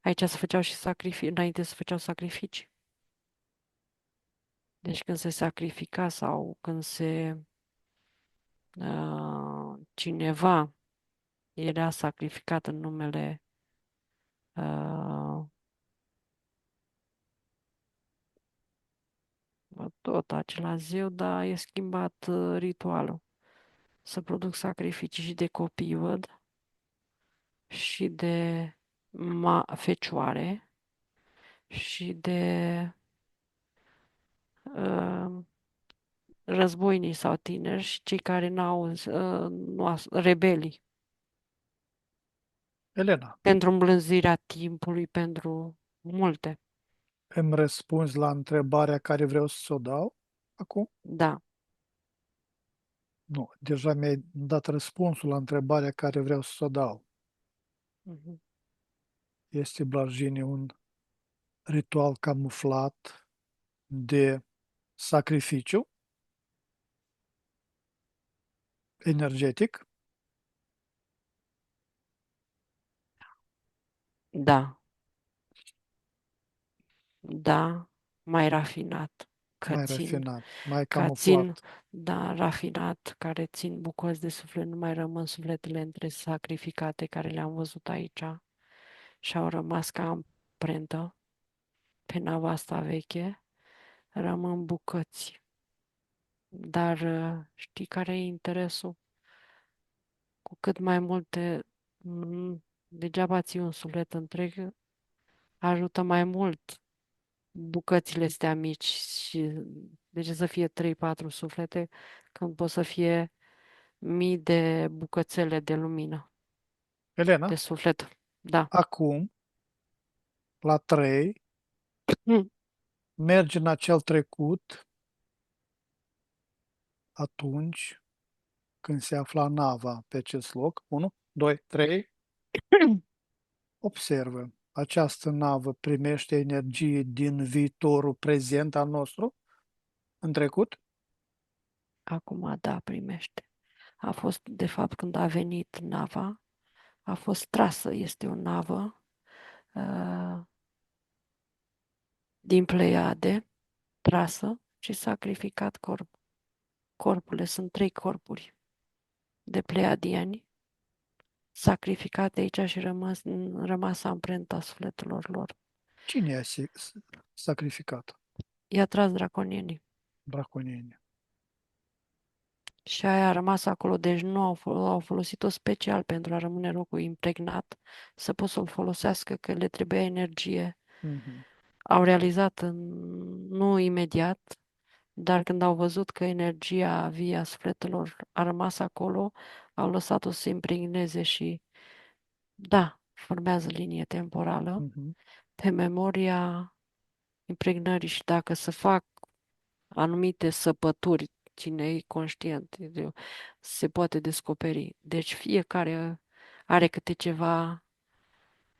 Aici se făceau și sacrificii, înainte se făceau sacrificii. Deci când se sacrifica sau când cineva era sacrificat în numele uh, tot acela zeu, dar e schimbat ritualul. Să produc sacrificii și de copii, văd, și de fecioare și de uh, războinii sau tineri și cei care rebelii, Elena, pentru îmblânzirea timpului, pentru multe. îmi răspunzi la întrebarea care vreau să o dau acum? Da. Nu, deja mi-ai dat răspunsul la întrebarea care vreau să o dau. Mhm. Este Blajine un ritual camuflat de sacrificiu energetic? Da, da, mai rafinat, că Mai țin, rafinat, mai ca țin, camuflat. da, rafinat, care țin bucăți de suflet, nu mai rămân sufletele între sacrificate care le-am văzut aici și au rămas ca amprentă pe nava asta veche, rămân bucăți. Dar știi care e interesul? Cu cât mai multe, degeaba ții un suflet întreg, ajută mai mult bucățile astea mici și de ce să fie 3-4 suflete când pot să fie mii de bucățele de lumină, de Elena, suflet. Da. acum, la 3, Mm. mergi în acel trecut atunci când se afla nava pe acest loc. 1, 2, 3. Observă. Această navă primește energie din viitorul prezent al nostru în trecut? Acum, da, primește. A fost, de fapt, când a venit nava, a fost trasă. Este o navă uh, din Pleiade, trasă și sacrificat corpurile. Sunt 3 corpuri de pleiadieni sacrificate aici și rămas amprenta sufletelor lor. Cine a sacrificat I-a tras draconienii braconienii? și aia a rămas acolo, deci nu au folosit-o special pentru a rămâne locul impregnat, să pot să-l folosească, că le trebuia energie. Mhm. Au realizat nu imediat, dar când au văzut că energia vie a sufletelor a rămas acolo, au lăsat-o să se impregneze și, da, formează linie temporală Mhm. pe memoria impregnării și dacă se fac anumite săpături, cine e conștient, se poate descoperi. Deci fiecare are câte ceva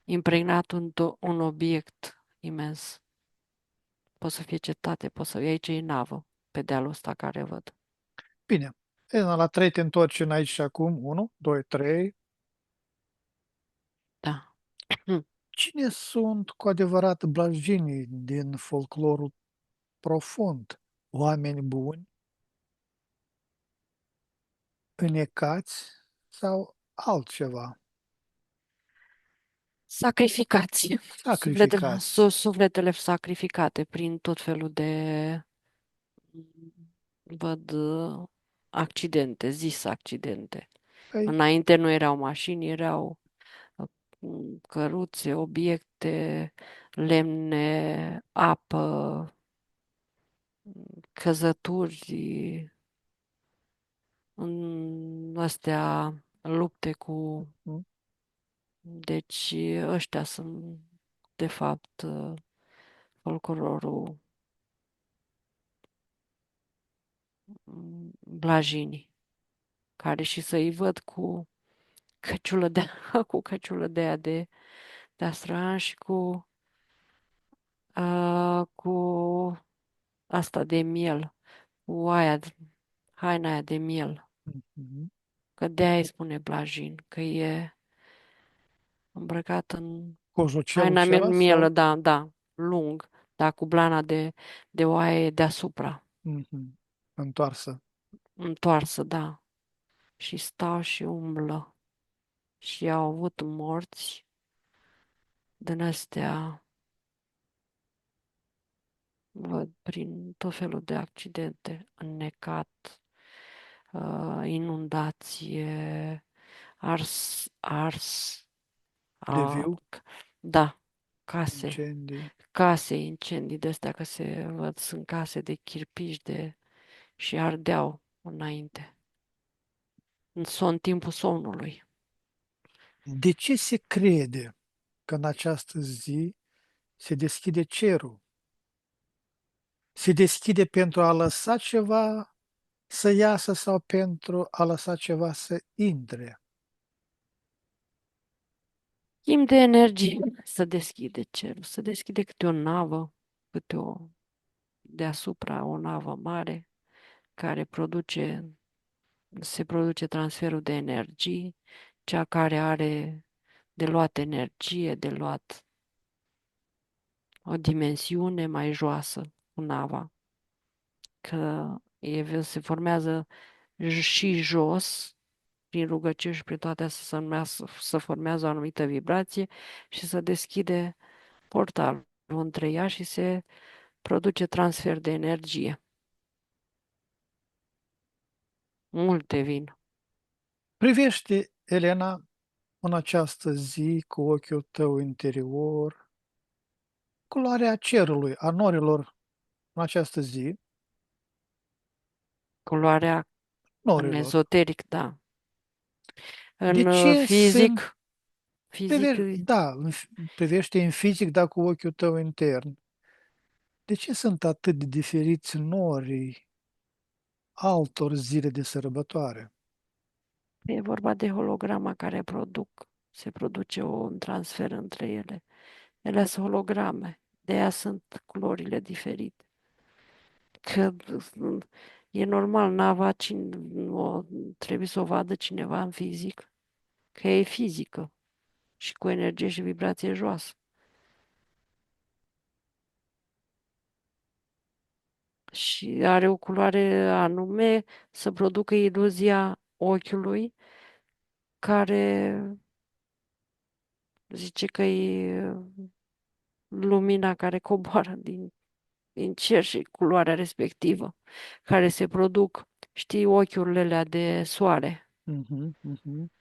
impregnat un obiect imens. Poate să fie cetate, poate să fie aici e navă, pe dealul ăsta care văd. Bine. Elena, la 3 te întorci în aici și acum. 1, 2, 3. Da. Cine sunt cu adevărat blajinii din folclorul profund? Oameni buni, înecați sau altceva? Sacrificați. Sacrificați. Sufletele sacrificate prin tot felul de, văd, accidente, accidente. Păi, Înainte nu erau mașini, erau căruțe, obiecte, lemne, apă, căzături în astea lupte cu... Mm. Deci ăștia sunt, de fapt, folclorul blajinii, care și să-i văd cu căciulă de cu căciulă de aia de astran și cu asta de miel, cu aia, haina aia de miel, Mhm. că de-aia îi spune blajin, că e îmbrăcat în Cojocelul haina cela mielă, sau? da, da, lung, da, cu blana de oaie deasupra, Mhm. Întoarsă. întoarsă, da, și stau și umblă și au avut morți din astea, văd, prin tot felul de accidente, înnecat, inundație, ars, De a, viu, da, case, incendii. incendii de astea, că se văd, sunt case de chirpiși și ardeau înainte, în timpul somnului. De ce se crede că în această zi se deschide cerul? Se deschide pentru a lăsa ceva să iasă sau pentru a lăsa ceva să intre? Timp de energie, să deschide cerul, să deschide câte o navă, deasupra o navă mare, care se produce transferul de energii, cea care are de luat energie, de luat o dimensiune mai joasă cu nava, că se formează și jos, prin rugăciuni și prin toate astea să formează o anumită vibrație și să deschide portalul între ea și se produce transfer de energie. Multe vin. Privește, Elena, în această zi cu ochiul tău interior, culoarea cerului, a norilor în această zi, Culoarea în norilor. ezoteric, da. De În ce sunt, fizic, da, privește în fizic, dar cu ochiul tău intern. De ce sunt atât de diferiți norii altor zile de sărbătoare? e vorba de holograma care se produce un transfer între ele. Ele sunt holograme, de aia sunt culorile diferite. Că e normal, nava trebuie să o vadă cineva în fizic, că e fizică și cu energie și vibrație joasă. Și are o culoare anume să producă iluzia ochiului care zice că e lumina care coboară din cer și culoarea respectivă, care se produc, știi, ochiurile alea de soare. Mhm, mhm.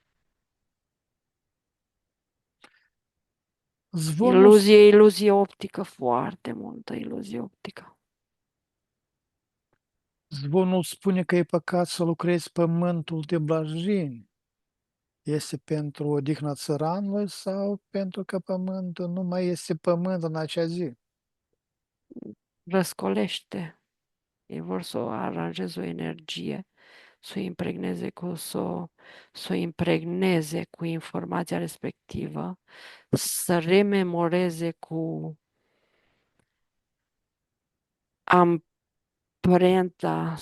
Zvonul, Iluzie optică, foarte multă iluzie optică. zvonul spune că e păcat să lucrezi pământul de blajini. Este pentru odihna țăranului sau pentru că pământul nu mai este pământ în acea zi? Răscolește. Ei vor să o aranjeze o energie, să o impregneze cu informația respectivă, să rememoreze cu amprenta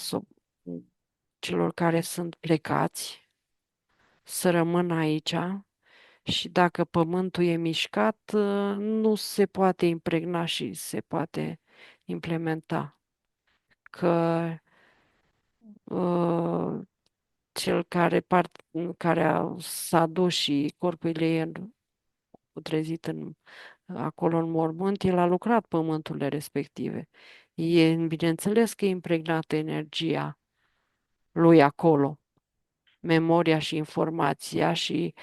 celor care sunt plecați, să rămână aici și dacă pământul e mișcat, nu se poate impregna și se poate implementa. Că uh, cel s-a dus și corpul ei trezit acolo în mormânt, el a lucrat pământurile respective. Bineînțeles că e impregnată energia lui acolo, memoria și informația și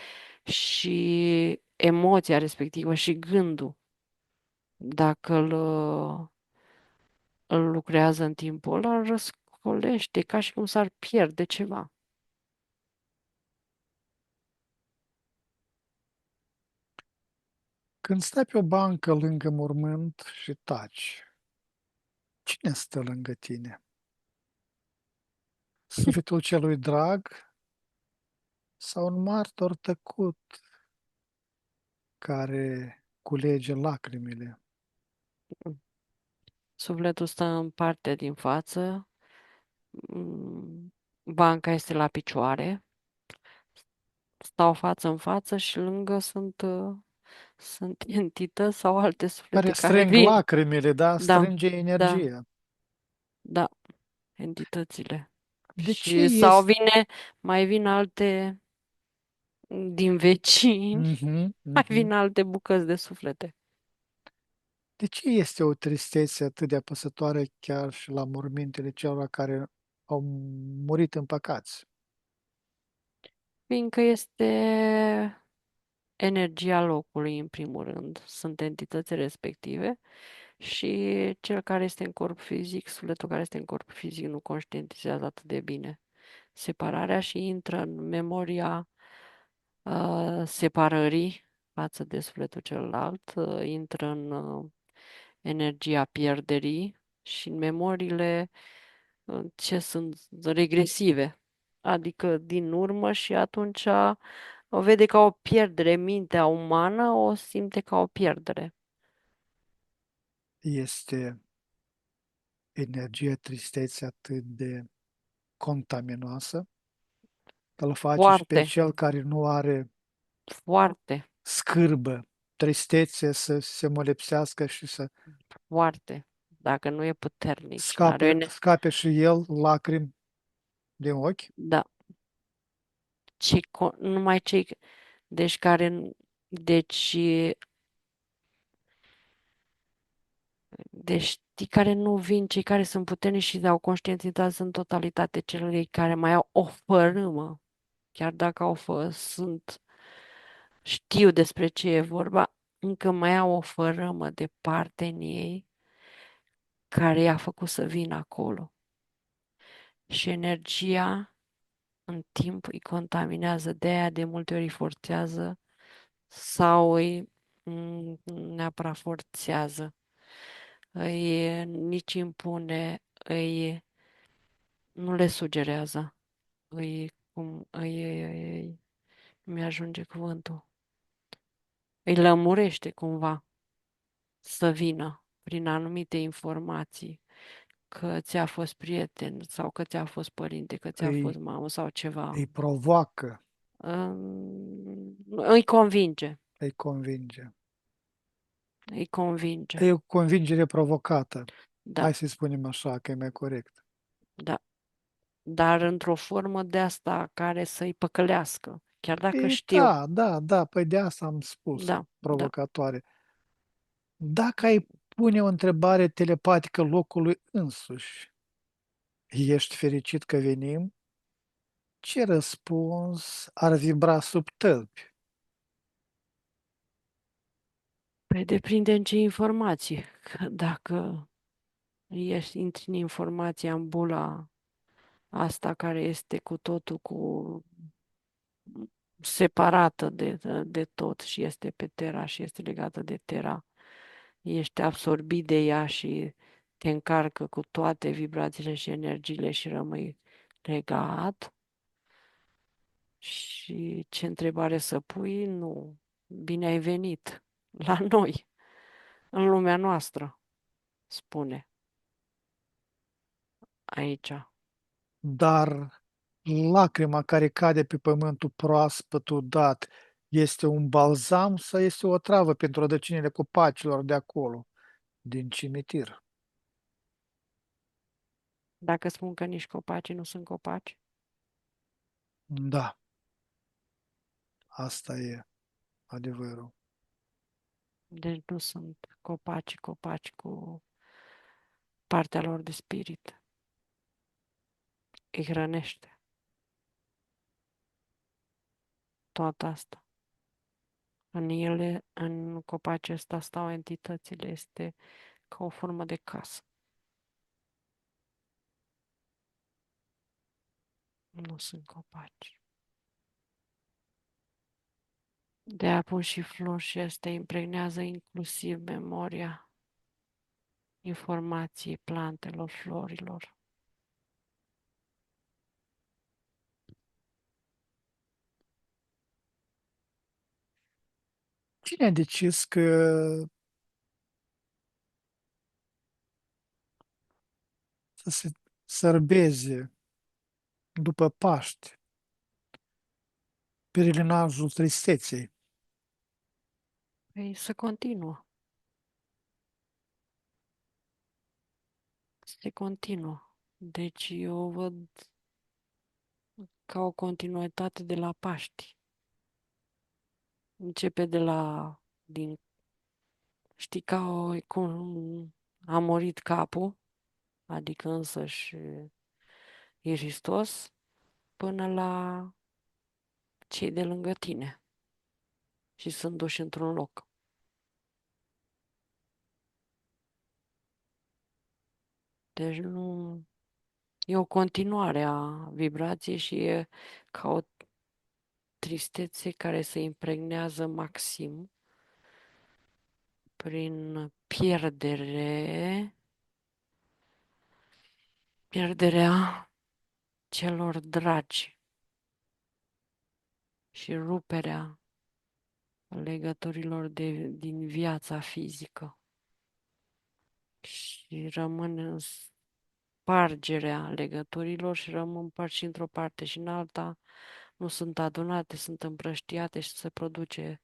emoția respectivă și gândul. Dacă îl lucrează în timpul ăla, îl răscolește, ca și cum s-ar pierde ceva. Când stai pe o bancă lângă mormânt și taci, cine stă lângă tine? Sufletul celui drag sau un martor tăcut care culege lacrimile? Sufletul stă în partea din față, banca este la picioare, stau față în față și lângă sunt entități sau alte Care suflete care strâng vin. lacrimile, da? Da, Strânge da, energia. da, entitățile. De ce Și sau este... mai vin alte din vecini, Mhm, mai mhm. vin alte bucăți de suflete. De ce este o tristețe atât de apăsătoare chiar și la mormintele celor care au murit în păcați? Fiindcă este energia locului, în primul rând. Sunt entități respective și cel care este în corp fizic, sufletul care este în corp fizic nu conștientizează atât de bine separarea și intră în memoria separării față de sufletul celălalt, intră în energia pierderii și în memoriile ce sunt regresive, adică din urmă și atunci o vede ca o pierdere. Mintea umană o simte ca o pierdere. Este energia tristețe atât de contaminoasă că îl face și pe Foarte, cel care nu are foarte, scârbă, tristețe să se molepsească și să foarte. Dacă nu e puternic și nu are o scape și el lacrimi din ochi. da, numai cei, deci deci, deci știi care nu vin, cei care sunt puternici și au conștientizați în totalitate, celor care mai au o fărâmă, chiar dacă știu despre ce e vorba, încă mai au o fărâmă de parte în ei care i-a făcut să vină acolo. Și energia în timp îi contaminează, de aia de multe ori îi forțează sau neapărat forțează, nici impune, nu le sugerează, nu mi-ajunge cuvântul, îi lămurește cumva să vină prin anumite informații, că ți-a fost prieten sau că ți-a fost părinte, că ți-a fost îi, mamă sau ceva. îi provoacă, Îi convinge, îi convinge. îi convinge. E o convingere provocată. Da, Hai să spunem așa, că e mai corect. da. Dar într-o formă de asta care să-i păcălească, chiar dacă E, știu. da, da, da, păi de asta am spus, Da, da. provocatoare. Dacă ai pune o întrebare telepatică locului însuși, ești fericit că venim? Ce răspuns ar vibra sub tălpi? Păi depinde în ce informații. Că dacă intri în informația în bula asta care este cu totul separată de tot și este pe Terra și este legată de Terra, ești absorbit de ea și te încarcă cu toate vibrațiile și energiile și rămâi legat. Și ce întrebare să pui? Nu. Bine ai venit la noi, în lumea noastră, spune aici. Dar lacrima care cade pe pământul proaspăt udat este un balzam sau este o travă pentru rădăcinile copacilor de acolo, din cimitir? Dacă spun că nici copacii nu sunt copaci, Da, asta e adevărul. deci nu sunt copaci cu partea lor de spirit. Îi hrănește toată asta. În copacii ăsta stau entitățile, este ca o formă de casă. Nu sunt copaci. De-aia pun și flori și astea impregnează inclusiv memoria informației plantelor, florilor. Cine a decis că să se sărbeze după Paști pelerinajul tristeței? Păi să continuă. Se continuă. Deci eu văd ca o continuitate de la Paști. Începe de la, din, știi, cum a murit capul, adică însăși e Hristos, până la cei de lângă tine și sunt duși într-un loc. Deci nu, e o continuare a vibrației și e ca o tristețe care se impregnează maxim prin pierderea celor dragi și ruperea legăturilor din viața fizică și rămân spargerea legăturilor și rămân părți într-o parte și în alta, nu sunt adunate, sunt împrăștiate și se produce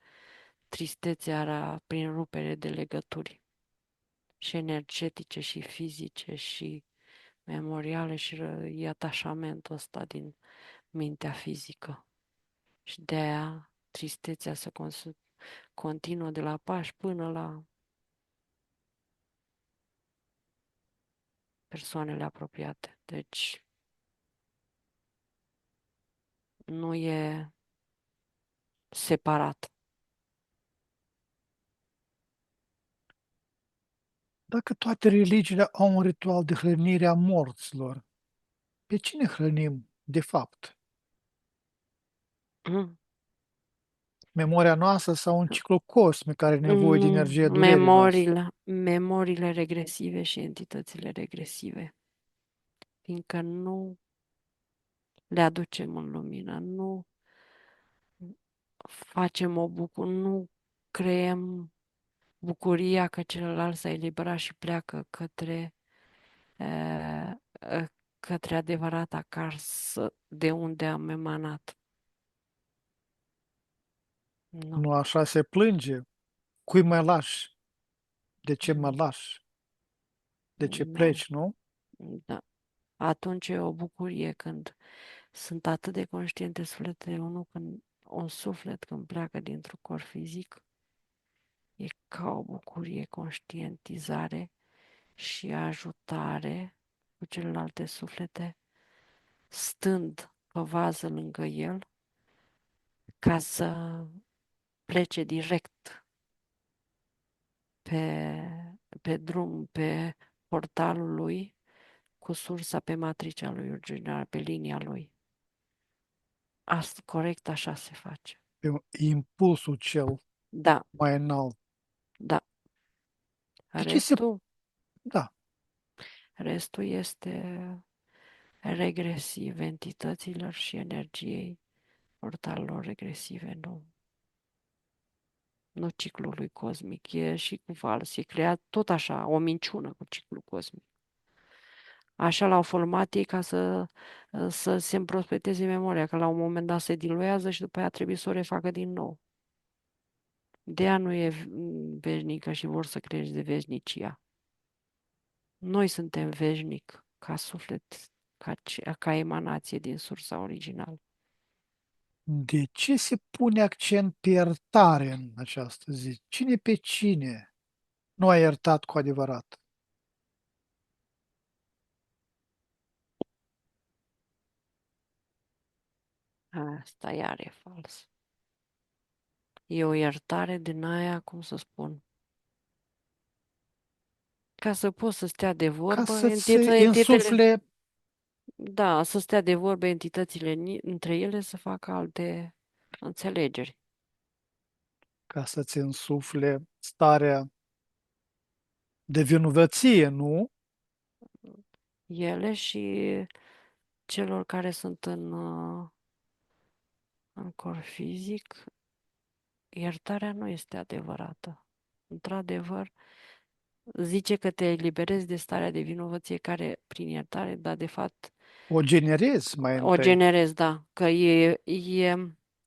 tristețea prin rupere de legături și energetice și fizice și memoriale și e atașamentul ăsta din mintea fizică. Și de aia tristețea se continuă de la Paști până la persoanele apropiate. Deci nu e separat. Dacă toate religiile au un ritual de hrănire a morților, pe cine hrănim de fapt? Memoria noastră sau un ciclu cosmic care are nevoie de Nu, energie durerii noastre? memoriile regresive și entitățile regresive, fiindcă nu le aducem în lumină, nu facem nu creăm bucuria că celălalt s-a eliberat și pleacă uh, către adevărata acasă de unde am emanat. Nu. Nu așa se plânge? Cui mă lași? De ce mă lași? De ce Nu. pleci, nu? Da. Atunci e o bucurie când sunt atât de conștiente sufletele unul când un suflet când pleacă dintr-un corp fizic, e ca o bucurie, conștientizare și ajutare cu celelalte suflete, stând pe vază lângă el, ca să plece direct pe, pe drum, pe portalul lui, cu sursa pe matricea lui originală, pe linia lui. Asta, corect, așa se face. Pe impulsul cel Da, mai înalt. da. De ce se... Restul, Da. restul este regresiv entităților și energiei portalelor regresive, nu ciclului cosmic. E și cu fals, e creat tot așa, o minciună cu ciclul cosmic. Așa l-au format ei ca să se împrospeteze memoria, că la un moment dat se diluează și după aia trebuie să o refacă din nou. De aia nu e veșnică și vor să creezi de veșnicia. Noi suntem veșnic ca suflet, ca emanație din sursa originală. De ce se pune accent pe iertare în această zi? Cine pe cine nu a iertat cu adevărat? Asta iar e fals. E o iertare din aia, cum să spun, ca să poți să stea de Ca vorbă, să-ți entitele, insufle Da, să stea de vorbe entitățile între ele să facă alte înțelegeri. ca să-ți însufle starea de vinovăție, nu? Ele și celor care sunt în corp fizic, iertarea nu este adevărată. Într-adevăr, zice că te eliberezi de starea de vinovăție care prin iertare, dar de fapt O generezi mai o întâi. generezi, da, că e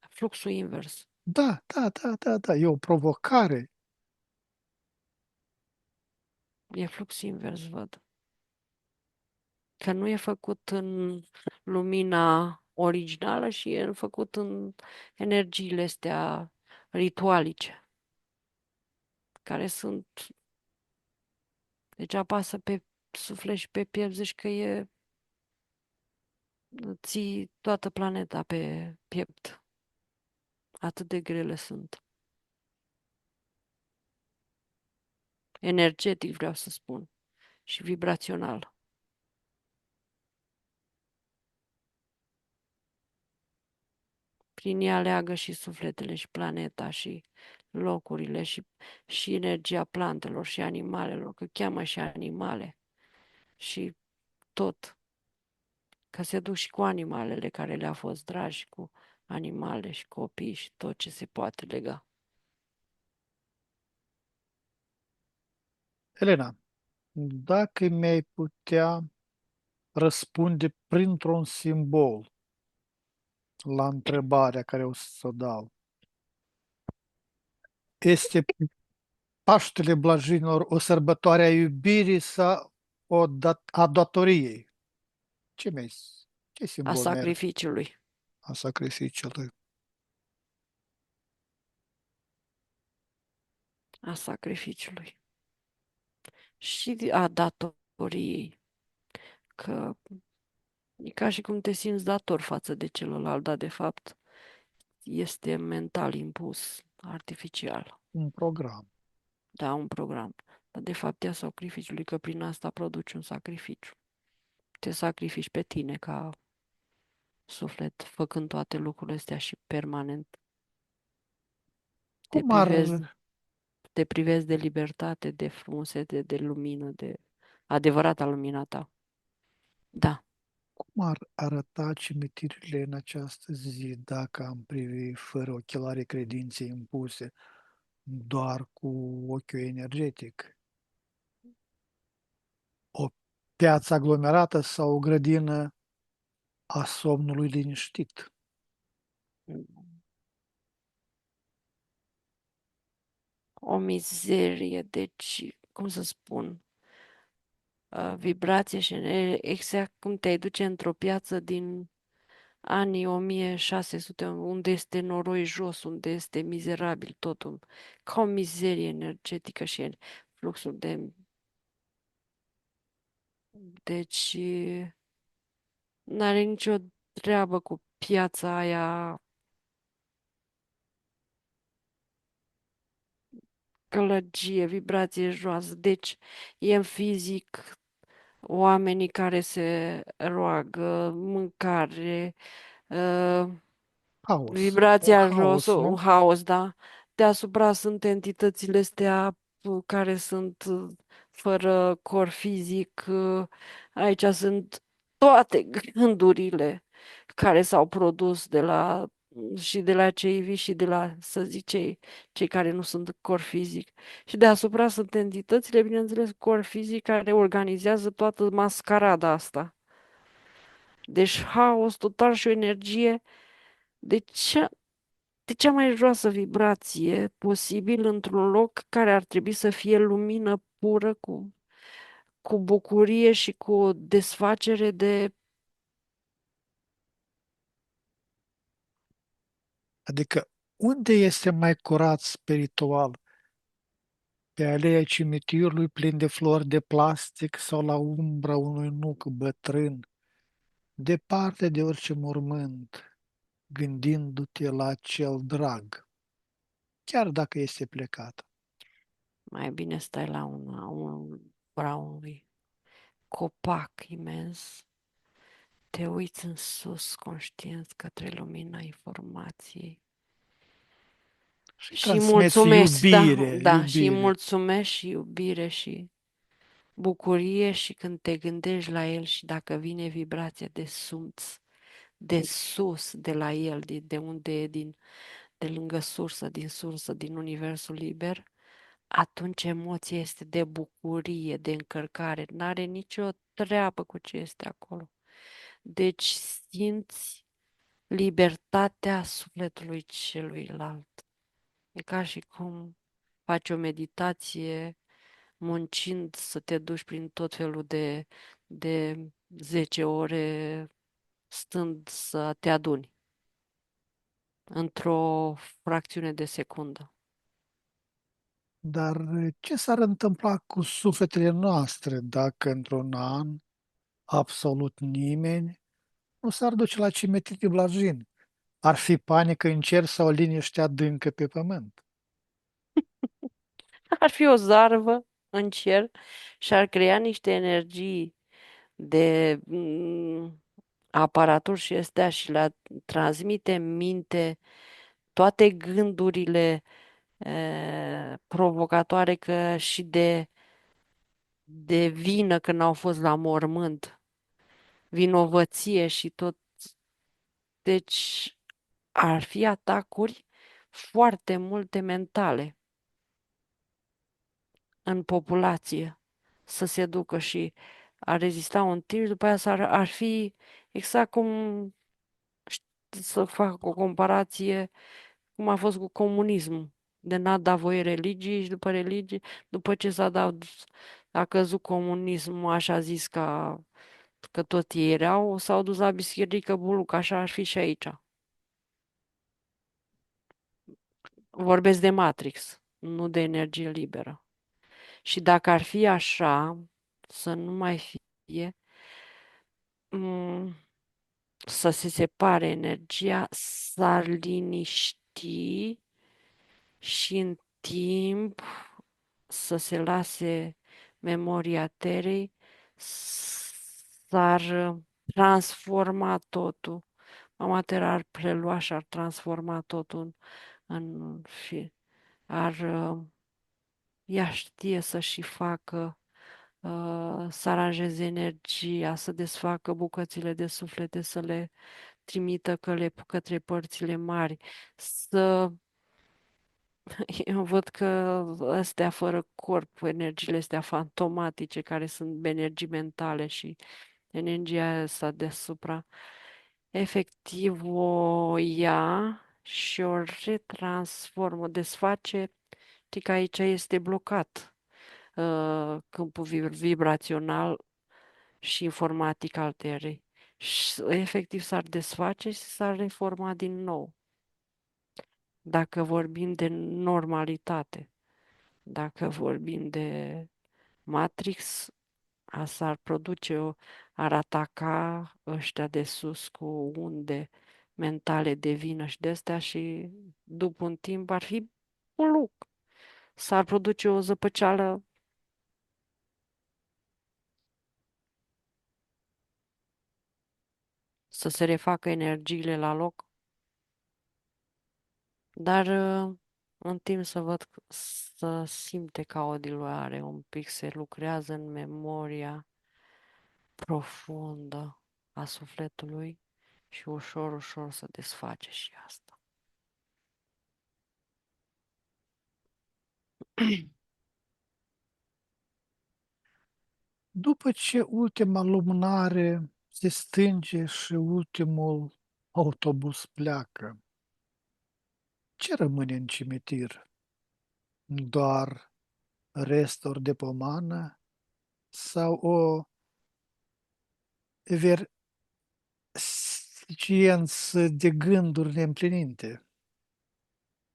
fluxul invers. Da, da, da, da, da, e o provocare. E flux invers, văd. Că nu e făcut în lumina originală și e făcut în energiile astea ritualice, care sunt, deci apasă pe suflet și pe piept, zici că ții toată planeta pe piept. Atât de grele sunt. Energetic vreau să spun și vibrațional. Prin ea leagă și sufletele și planeta și locurile și energia plantelor și animalelor, că cheamă și animale și tot, că se duc și cu animalele care le-a fost dragi, cu animale și copii și tot ce se poate lega. Elena, dacă mi-ai putea răspunde printr-un simbol la întrebarea care o să o dau, este Paștele Blajinilor o sărbătoare a iubirii sau a datoriei? Ce mi ce A simbol mi-ar sacrificiului, a sacrificiului? a sacrificiului și a datoriei, că e ca și cum te simți dator față de celălalt, dar de fapt este mental impus, artificial. Un program. Da, un program. Dar de fapt e a sacrificiului, că prin asta produci un sacrificiu. Te sacrifici pe tine ca suflet, făcând toate lucrurile astea și permanent te Cum ar, privezi, te privezi de libertate, de frumusețe, de lumină, de adevărata lumina ta. Da, cum ar arăta cimitirile în această zi dacă am privi fără ochelarii credinței impuse, doar cu ochiul energetic? O piață aglomerată sau o grădină a somnului liniștit? o mizerie, deci, cum să spun, vibrație și exact cum te duce într-o piață din anii 1600, unde este noroi jos, unde este mizerabil totul, ca o mizerie energetică și fluxul de... Deci, n-are nicio treabă cu piața aia, călăgie, vibrație joasă. Deci, e în fizic oamenii care se roagă, mâncare, uh, Haos. Un vibrația jos, haos, un nu? haos, da? Deasupra sunt entitățile astea care sunt fără cor fizic. Aici sunt toate gândurile care s-au produs și de la cei vii și de la, să zic, cei care nu sunt cor fizic. Și deasupra sunt entitățile, bineînțeles, cor fizic care organizează toată mascarada asta. Deci haos total și o energie de cea mai joasă vibrație posibil într-un loc care ar trebui să fie lumină pură cu bucurie și cu o desfacere de... Adică, unde este mai curat spiritual? Pe aleea cimitirului plin de flori de plastic sau la umbra unui nuc bătrân, departe de orice mormânt, gândindu-te la cel drag, chiar dacă este plecat. Mai bine stai la un unui copac imens te uiți în sus, conștient, către lumina informației. Și Și transmeți mulțumesc, da, iubire, da, și iubire. mulțumesc și iubire și bucurie și când te gândești la el și dacă vine vibrația de sumț, de sus, de la el, de unde e, de lângă sursă, din universul liber, atunci emoția este de bucurie, de încărcare, n-are nicio treabă cu ce este acolo. Deci simți libertatea sufletului celuilalt. E ca și cum faci o meditație muncind să te duci prin tot felul de 10 ore stând să te aduni într-o fracțiune de secundă. Dar ce s-ar întâmpla cu sufletele noastre dacă într-un an absolut nimeni nu s-ar duce la cimitir Blajin? Ar fi panică în cer sau liniște adâncă pe pământ? Ar fi o zarvă în cer și ar crea niște energii de aparatur și astea și le transmite în minte toate gândurile provocatoare că și de vină când au fost la mormânt, vinovăție și tot. Deci ar fi atacuri foarte multe mentale în populație să se ducă și ar rezista un timp, după aia ar fi exact cum să fac o comparație cum a fost cu comunismul. De n-a dat voie religiei și după religie, după ce a căzut comunismul, așa zis că tot ei erau, s-au dus la biserică buluc, așa ar fi și aici. Vorbesc de Matrix, nu de energie liberă. Și dacă ar fi așa, să nu mai fie, mm, să se separe energia, s-ar liniști și în timp să se lase memoria terei, s-ar transforma totul. Mama Terra ar prelua și ar transforma totul în fi. Ar, ea știe să și facă, să aranjeze energia, să desfacă bucățile de suflete, să le trimită către părțile mari, să eu văd că astea fără corp, energiile astea fantomatice, care sunt energii mentale și energia asta deasupra, efectiv o ia și o retransformă, o desface, știi că aici este blocat câmpul vibrațional și informatic al Terei. Și efectiv s-ar desface și s-ar reforma din nou. Dacă vorbim de normalitate. Dacă vorbim de Matrix, asta ar produce, ar ataca ăștia de sus cu unde mentale de vină și de astea și după un timp ar fi un luc. S-ar produce o zăpăceală să se refacă energiile la loc, dar în timp să văd, să simte ca o diluare, un pic se lucrează în memoria profundă a sufletului și ușor, ușor să desface și asta. După ce ultima lumânare se stânge și ultimul autobuz pleacă, ce rămâne în cimitir? Doar resturi de pomană sau o eversigență de gânduri neîmplinite?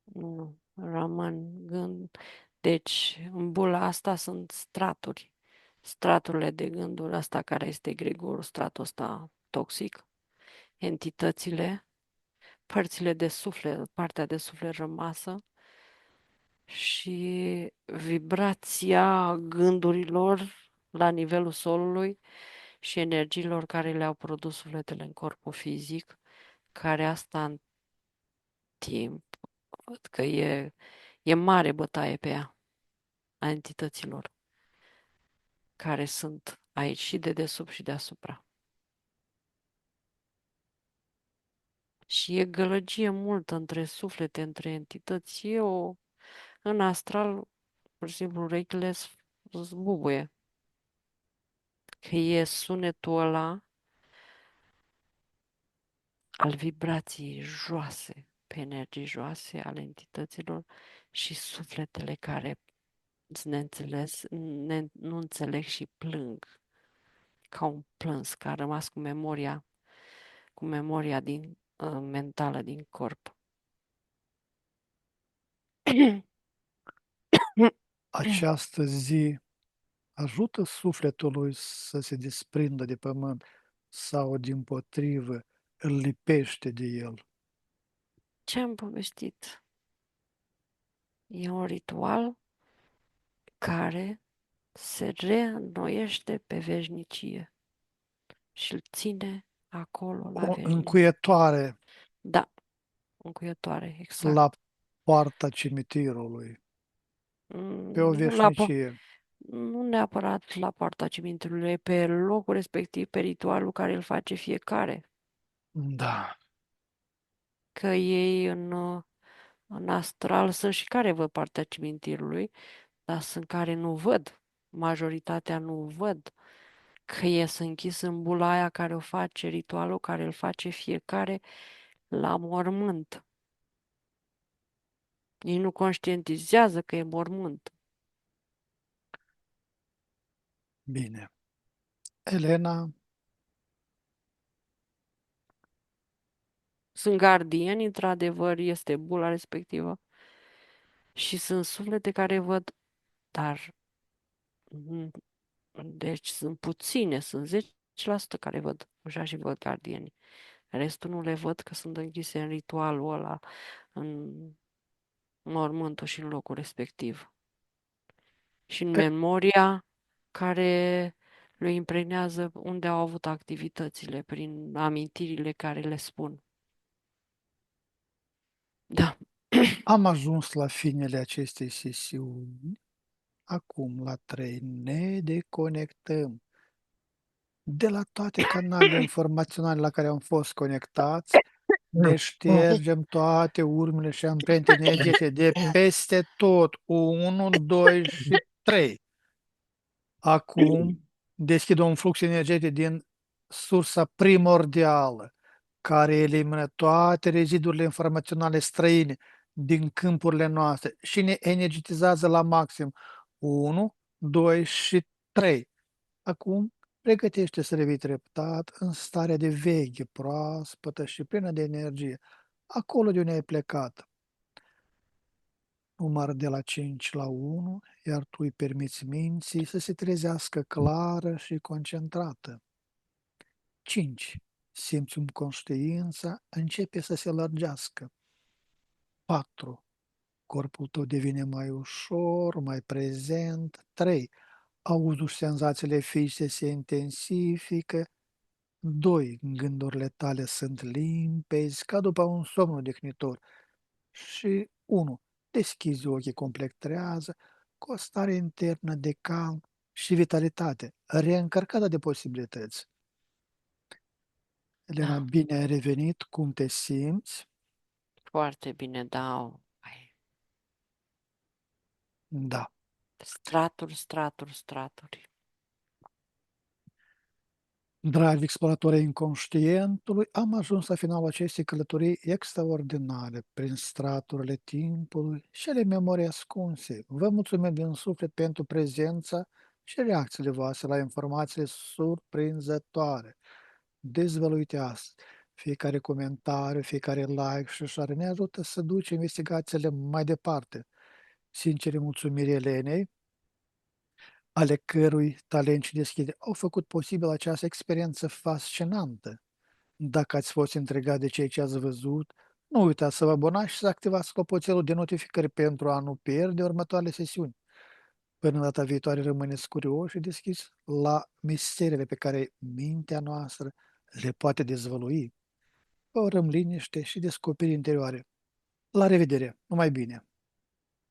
Nu, rămân gând. Deci, în bula asta sunt straturi. Straturile de gânduri, asta care este egregorul, stratul ăsta toxic, entitățile, părțile de suflet, partea de suflet rămasă și vibrația gândurilor la nivelul solului și energiilor care le-au produs sufletele în corpul fizic, care asta în timp, văd că e mare bătaie pe ea, a entităților care sunt aici și de desubt și deasupra. Și e gălăgie multă între suflete, între entități. În astral, pur și simplu, urechile zbubuie. Că e sunetul ăla al vibrației joase, pe energii joase ale entităților și sufletele care nu înțeleg și plâng ca un plâns, că a rămas cu memoria mentală din corp. Această zi ajută sufletului să se desprindă de pământ sau, dimpotrivă, îl lipește de el. Ce am povestit? E un ritual care se reînnoiește pe veșnicie și îl ține acolo la O veșnicie. încuietoare Da, încuietoare, exact. la poarta cimitirului, pe o Nu la, veșnicie. nu neapărat la poarta cimitirului, pe locul respectiv, pe ritualul care îl face fiecare. Da, Că ei în astral sunt și care văd partea cimitirului, dar sunt care nu văd. Majoritatea nu văd că ies închis în bula aia care o face, ritualul care îl face fiecare la mormânt. Ei nu conștientizează că e mormânt. bine. Elena, Sunt gardieni, într-adevăr, este bula respectivă și sunt suflete care văd, dar mm, deci sunt puține, sunt 10% care văd, așa și văd gardieni. Restul nu le văd că sunt închise în ritualul ăla, în mormântul și în locul respectiv. Și în e, memoria care le impregnează unde au avut activitățile, prin amintirile care le spun. Da. am ajuns la finele acestei sesiuni. Acum, la 3, ne deconectăm de la toate canalele informaționale la care am fost conectați, ne ștergem toate urmele și amprente energetice de peste tot, 1, 2 și 3. Acum deschid un flux energetic din sursa primordială, care elimină toate rezidurile informaționale străine din câmpurile noastre și ne energetizează la maxim 1, 2 și 3. Acum pregătește să revii treptat în starea de veche, proaspătă și plină de energie, acolo de unde ai plecat. Număr de la 5 la 1, iar tu îi permiți minții să se trezească clară și concentrată. 5. Simți cum conștiința începe să se lărgească. 4. Corpul tău devine mai ușor, mai prezent. 3. Auzul și senzațiile fizice se intensifică. 2. Gândurile tale sunt limpezi, ca după un somn odihnitor. Și 1. Deschizi ochii complet trează, cu o stare internă de calm și vitalitate, reîncărcată de posibilități. Elena, Da, bine ai revenit, cum te simți? foarte bine, da. Da. Straturi, straturi, straturi. Dragi exploratori ai inconștientului, am ajuns la finalul acestei călătorii extraordinare prin straturile timpului și ale memoriei ascunse. Vă mulțumim din suflet pentru prezența și reacțiile voastre la informațiile surprinzătoare dezvăluite astăzi. Fiecare comentariu, fiecare like și share ne ajută să ducem investigațiile mai departe. Sincere mulțumiri Elenei, ale cărui talent și deschidere au făcut posibil această experiență fascinantă. Dacă ați fost intrigat de ceea ce ați văzut, nu uitați să vă abonați și să activați clopoțelul de notificări pentru a nu pierde următoarele sesiuni. Până data viitoare rămâneți curioși și deschiși la misteriile pe care mintea noastră le poate dezvălui. Vă urăm liniște și descoperiri interioare. La revedere! Numai bine!